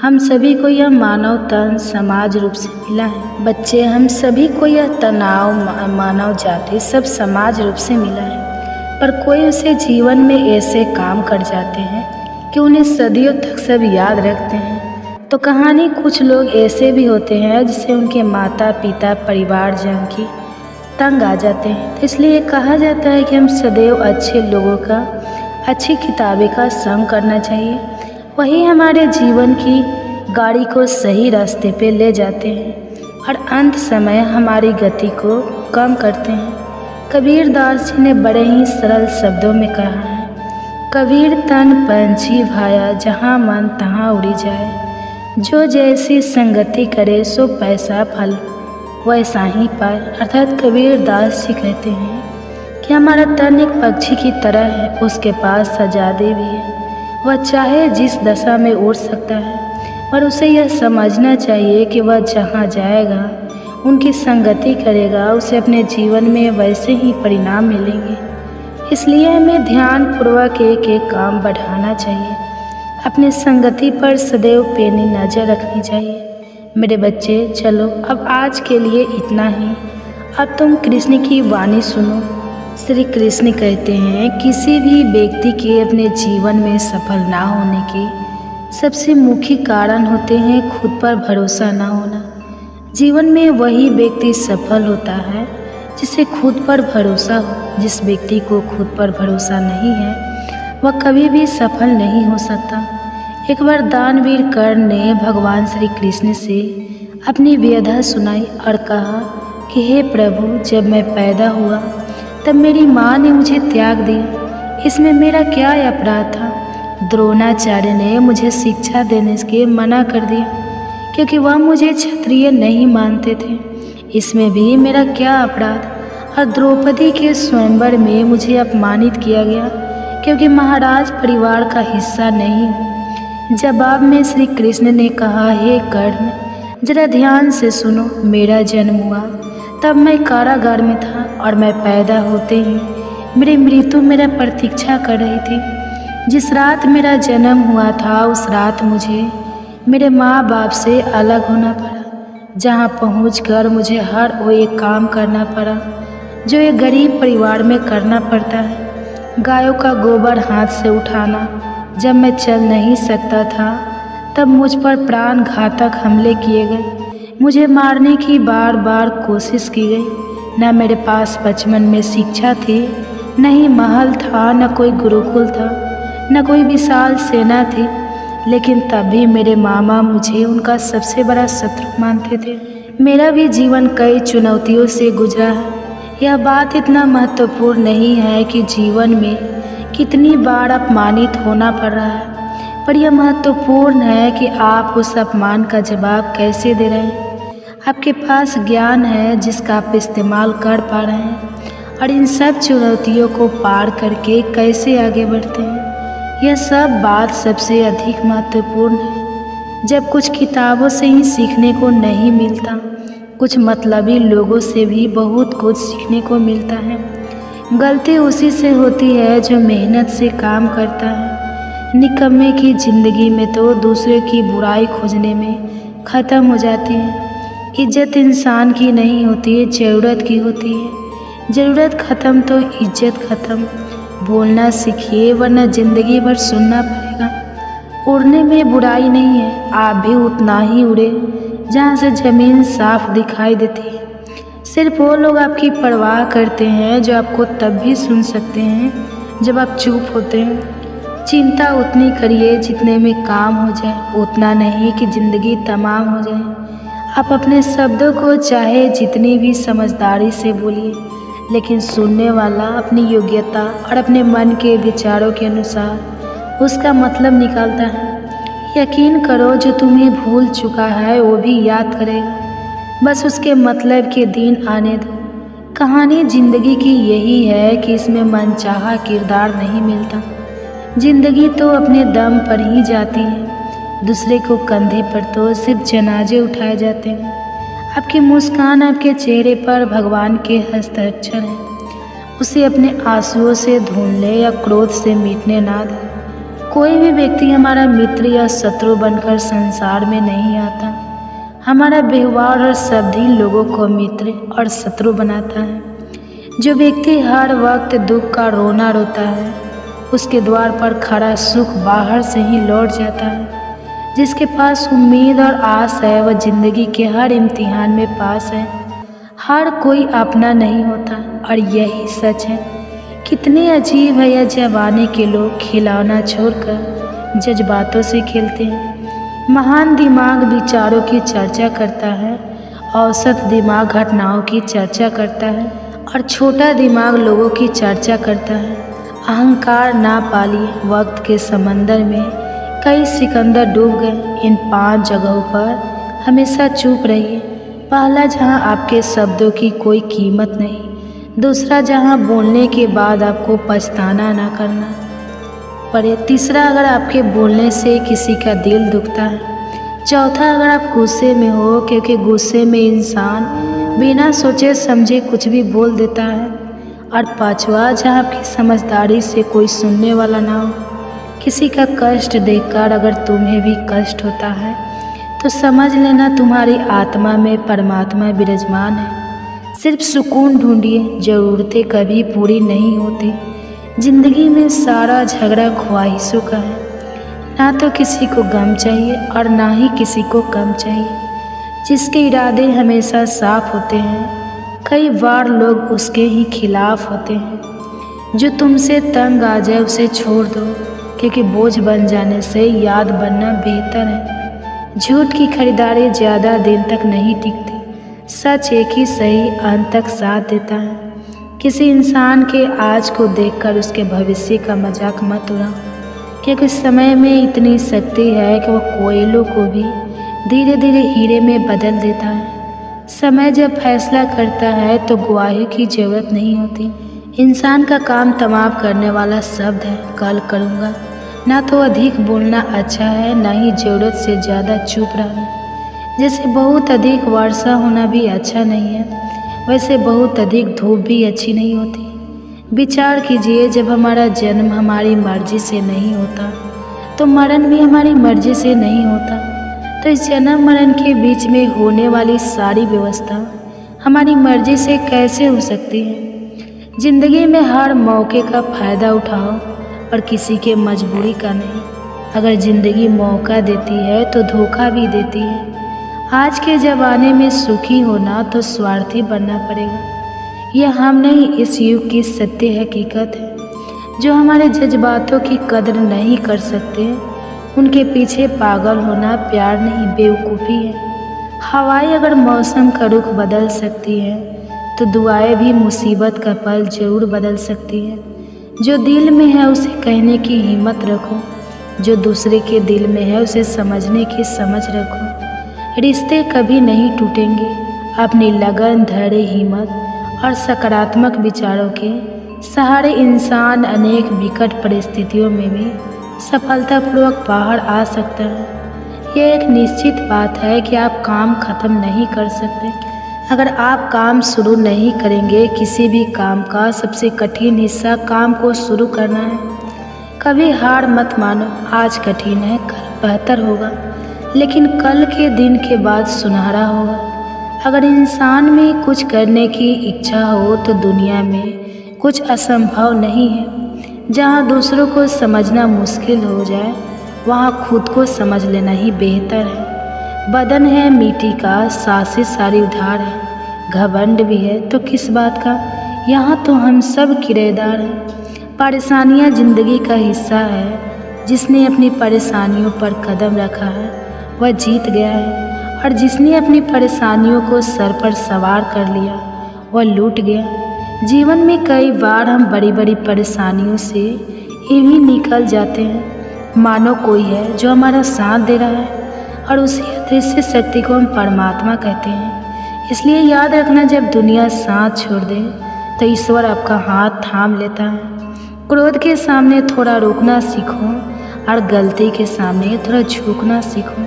हम सभी को यह मानव तन समाज रूप से मिला है। बच्चे, हम सभी को यह तनाव मानव जाति सब समाज रूप से मिला है, पर कोई उसे जीवन में ऐसे काम कर जाते हैं कि उन्हें सदियों तक सब याद रखते हैं। तो कहानी कुछ लोग ऐसे भी होते हैं जिससे उनके माता पिता परिवारजन की तंग आ जाते हैं। तो इसलिए कहा जाता है कि हम सदैव अच्छे लोगों का, अच्छी किताबें का संग करना चाहिए। वही हमारे जीवन की गाड़ी को सही रास्ते पे ले जाते हैं और अंत समय हमारी गति को कम करते हैं। कबीर दास जी ने बड़े ही सरल शब्दों में कहा है, कबीर तन पंछी भाया, जहाँ मन तहाँ उड़ी जाए। जो जैसी संगति करे सो पैसा फल वैसा ही पाए। अर्थात कबीर दास जी कहते हैं कि हमारा तन एक पक्षी की तरह है, उसके पास आज़ादी भी है। वह चाहे जिस दशा में उड़ सकता है, पर उसे यह समझना चाहिए कि वह जहाँ जाएगा, उनकी संगति करेगा, उसे अपने जीवन में वैसे ही परिणाम मिलेंगे। इसलिए हमें ध्यानपूर्वक एक एक काम बढ़ाना चाहिए। अपनी संगति पर सदैव पैनी नज़र रखनी चाहिए। मेरे बच्चे, चलो अब आज के लिए इतना ही। अब तुम कृष्ण की वाणी सुनो। श्री कृष्ण कहते हैं, किसी भी व्यक्ति के अपने जीवन में सफल ना होने के सबसे मुख्य कारण होते हैं खुद पर भरोसा ना होना। जीवन में वही व्यक्ति सफल होता है जिसे खुद पर भरोसा हो। जिस व्यक्ति को खुद पर भरोसा नहीं है वह कभी भी सफल नहीं हो सकता। एक बार दानवीर कर्ण ने भगवान श्री कृष्ण से अपनी व्यथा सुनाई और कहा कि हे प्रभु, जब मैं पैदा हुआ तब मेरी माँ ने मुझे त्याग दिया, इसमें मेरा क्या अपराध था? द्रोणाचार्य ने मुझे शिक्षा देने के मना कर दिया क्योंकि वह मुझे क्षत्रिय नहीं मानते थे, इसमें भी मेरा क्या अपराध? और द्रौपदी के स्वयंवर में मुझे अपमानित किया गया क्योंकि महाराज परिवार का हिस्सा नहीं हूँ। जवाब में श्री कृष्ण ने कहा, हे कर्ण, जरा ध्यान से सुनो। मेरा जन्म हुआ तब मैं कारागार में था और मैं पैदा होते ही मेरी मृत्यु मेरा प्रतीक्षा कर रही थी। जिस रात मेरा जन्म हुआ था उस रात मुझे मेरे माँ बाप से अलग होना पड़ा, जहाँ पहुँचकर मुझे हर वो एक काम करना पड़ा जो एक गरीब परिवार में करना पड़ता है। गायों का गोबर हाथ से उठाना। जब मैं चल नहीं सकता था तब मुझ पर प्राण घातक हमले किए गए। मुझे मारने की बार बार कोशिश की गई। न मेरे पास बचपन में शिक्षा थी, न ही महल था, न कोई गुरुकुल था, न कोई विशाल सेना थी, लेकिन तब भी मेरे मामा मुझे उनका सबसे बड़ा शत्रु मानते थे। मेरा भी जीवन कई चुनौतियों से गुजरा है। यह बात इतना महत्वपूर्ण नहीं है कि जीवन में कितनी बार अपमानित होना पड़ रहा है, पर यह महत्वपूर्ण है कि आप उस अपमान का जवाब कैसे दे रहे हैं। आपके पास ज्ञान है जिसका आप इस्तेमाल कर पा रहे हैं, और इन सब चुनौतियों को पार करके कैसे आगे बढ़ते हैं। यह सब बात सबसे अधिक महत्वपूर्ण है। जब कुछ किताबों से ही सीखने को नहीं मिलता, कुछ मतलबी लोगों से भी बहुत कुछ सीखने को मिलता है। गलती उसी से होती है जो मेहनत से काम करता है। निकम्मे की ज़िंदगी में तो दूसरे की बुराई खोजने में ख़त्म हो जाती है। इज्जत इंसान की नहीं होती है, ज़रूरत की होती है। ज़रूरत ख़त्म तो इज्जत ख़त्म। बोलना सीखिए, वरना ज़िंदगी भर सुनना पड़ेगा। उड़ने में बुराई नहीं है, आप भी उतना ही उड़े जहाँ से ज़मीन साफ दिखाई देती है। सिर्फ वो लोग आपकी परवाह करते हैं जो आपको तब भी सुन सकते हैं जब आप चुप होते हैं। चिंता उतनी करिए जितने में काम हो जाए, उतना नहीं कि ज़िंदगी तमाम हो जाए। आप अपने शब्दों को चाहे जितनी भी समझदारी से बोलिए, लेकिन सुनने वाला अपनी योग्यता और अपने मन के विचारों के अनुसार उसका मतलब निकालता है। यकीन करो, जो तुम्हें भूल चुका है वो भी याद करेगा, बस उसके मतलब के दिन आने दो। कहानी ज़िंदगी की यही है कि इसमें मनचाहा किरदार नहीं मिलता। ज़िंदगी तो अपने दम पर ही जाती है, दूसरे को कंधे पर तो सिर्फ जनाजे उठाए जाते हैं। आपकी मुस्कान आपके चेहरे पर भगवान के हस्ताक्षर हैं। उसे अपने आंसुओं से धुन ले या क्रोध से मिटने ना दे। कोई भी व्यक्ति हमारा मित्र या शत्रु बनकर संसार में नहीं आता। हमारा व्यवहार और शब्द ही लोगों को मित्र और शत्रु बनाता है। जो व्यक्ति हर वक्त दुख का रोना रोता है, उसके द्वार पर खड़ा सुख बाहर से ही लौट जाता है। जिसके पास उम्मीद और आस है, वह जिंदगी के हर इम्तिहान में पास है। हर कोई अपना नहीं होता और यही सच है। कितने अजीब है यह जमाने के लोग, खिलौना छोड़कर जज्बातों से खेलते हैं। महान दिमाग विचारों की चर्चा करता है, औसत दिमाग घटनाओं की चर्चा करता है और छोटा दिमाग लोगों की चर्चा करता है। अहंकार ना पालिए, वक्त के समंदर में कई सिकंदर डूब गए। इन 5 जगहों पर हमेशा चुप रहिए। पहला, जहां आपके शब्दों की कोई कीमत नहीं। दूसरा, जहां बोलने के बाद आपको पछताना ना करना पड़े। तीसरा, अगर आपके बोलने से किसी का दिल दुखता है। चौथा, अगर आप गुस्से में हो, क्योंकि गुस्से में इंसान बिना सोचे समझे कुछ भी बोल देता है। और पांचवा, जहाँ आपकी समझदारी से कोई सुनने वाला ना हो। किसी का कष्ट देखकर अगर तुम्हें भी कष्ट होता है तो समझ लेना तुम्हारी आत्मा में परमात्मा विराजमान है। सिर्फ सुकून ढूंढिए, ज़रूरतें कभी पूरी नहीं होती। ज़िंदगी में सारा झगड़ा ख्वाहिशों का है। ना तो किसी को गम चाहिए और ना ही किसी को कम चाहिए। जिसके इरादे हमेशा साफ होते हैं, कई बार लोग उसके ही खिलाफ होते हैं। जो तुमसे तंग आ जाए उसे छोड़ दो, क्योंकि बोझ बन जाने से याद बनना बेहतर है। झूठ की खरीदारी ज़्यादा दिन तक नहीं टिकती। सच एक ही सही अंत तक साथ देता है। किसी इंसान के आज को देखकर उसके भविष्य का मजाक मत उड़ाओ, क्योंकि समय में इतनी शक्ति है कि वह कोयलों को भी धीरे धीरे हीरे में बदल देता है। समय जब फैसला करता है तो गवाही की जरूरत नहीं होती। इंसान का काम तमाम करने वाला शब्द है, कल करूँगा। ना तो अधिक बोलना अच्छा है, ना ही ज़रूरत से ज़्यादा चुप रहना। जैसे बहुत अधिक वर्षा होना भी अच्छा नहीं है, वैसे बहुत अधिक धूप भी अच्छी नहीं होती। विचार कीजिए, जब हमारा जन्म हमारी मर्जी से नहीं होता तो मरण भी हमारी मर्जी से नहीं होता। तो इस जन्म मरण के बीच में होने वाली सारी व्यवस्था हमारी मर्जी से कैसे हो सकती है। ज़िंदगी में हर मौके का फ़ायदा उठाओ और किसी के मजबूरी का नहीं। अगर ज़िंदगी मौका देती है तो धोखा भी देती है। आज के ज़माने में सुखी होना तो स्वार्थी बनना पड़ेगा। यह हम नहीं, इस युग की सत्य हकीकत है। जो हमारे जज्बातों की कदर नहीं कर सकते, उनके पीछे पागल होना प्यार नहीं, बेवकूफ़ी है। हवाएं अगर मौसम का रुख बदल सकती हैं तो दुआएं भी मुसीबत का पल जरूर बदल सकती है। जो दिल में है उसे कहने की हिम्मत रखो, जो दूसरे के दिल में है उसे समझने की समझ रखो। रिश्ते कभी नहीं टूटेंगे। अपनी लगन, धैर्य, हिम्मत और सकारात्मक विचारों के सहारे इंसान अनेक विकट परिस्थितियों में भी सफलतापूर्वक बाहर आ सकता है। यह एक निश्चित बात है कि आप काम खत्म नहीं कर सकते। अगर आप काम शुरू नहीं करेंगे, किसी भी काम का सबसे कठिन हिस्सा काम को शुरू करना है। कभी हार मत मानो, आज कठिन है, कल बेहतर होगा, लेकिन कल के दिन के बाद सुनहरा होगा। अगर इंसान में कुछ करने की इच्छा हो तो दुनिया में कुछ असंभव नहीं है। जहाँ दूसरों को समझना मुश्किल हो जाए, वहाँ खुद को समझ लेना ही बेहतर है। बदन है मिट्टी का, सांसें सारी उधार है, घमंड भी है तो किस बात का, यहाँ तो हम सब किराएदार हैं। परेशानियाँ जिंदगी का हिस्सा है, जिसने अपनी परेशानियों पर कदम रखा है वह जीत गया है, और जिसने अपनी परेशानियों को सर पर सवार कर लिया वह लूट गया। जीवन में कई बार हम बड़ी बड़ी परेशानियों से यूं ही निकल जाते हैं, मानो कोई है जो हमारा साथ दे रहा है, और उसी अदृश्य शक्ति को हम परमात्मा कहते हैं। इसलिए याद रखना, जब दुनिया साथ छोड़ दे तो ईश्वर आपका हाथ थाम लेता है। क्रोध के सामने थोड़ा रुकना सीखो, और गलती के सामने थोड़ा झुकना सीखो।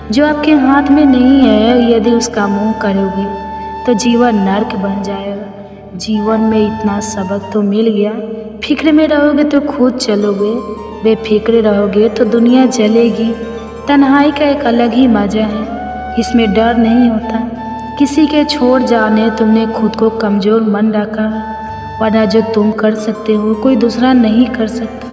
जो आपके हाथ में नहीं है, यदि उसका मुंह करोगे तो जीवन नर्क बन जाएगा। जीवन में इतना सबक तो मिल गया, फिक्र में रहोगे तो खुद चलोगे, बेफिक्र रहोगे तो दुनिया जलेगी। तन्हाई का एक अलग ही मज़ा है, इसमें डर नहीं होता किसी के छोड़ जाने। तुमने खुद को कमज़ोर मन रखा है, वरना जो तुम कर सकते हो कोई दूसरा नहीं कर सकता।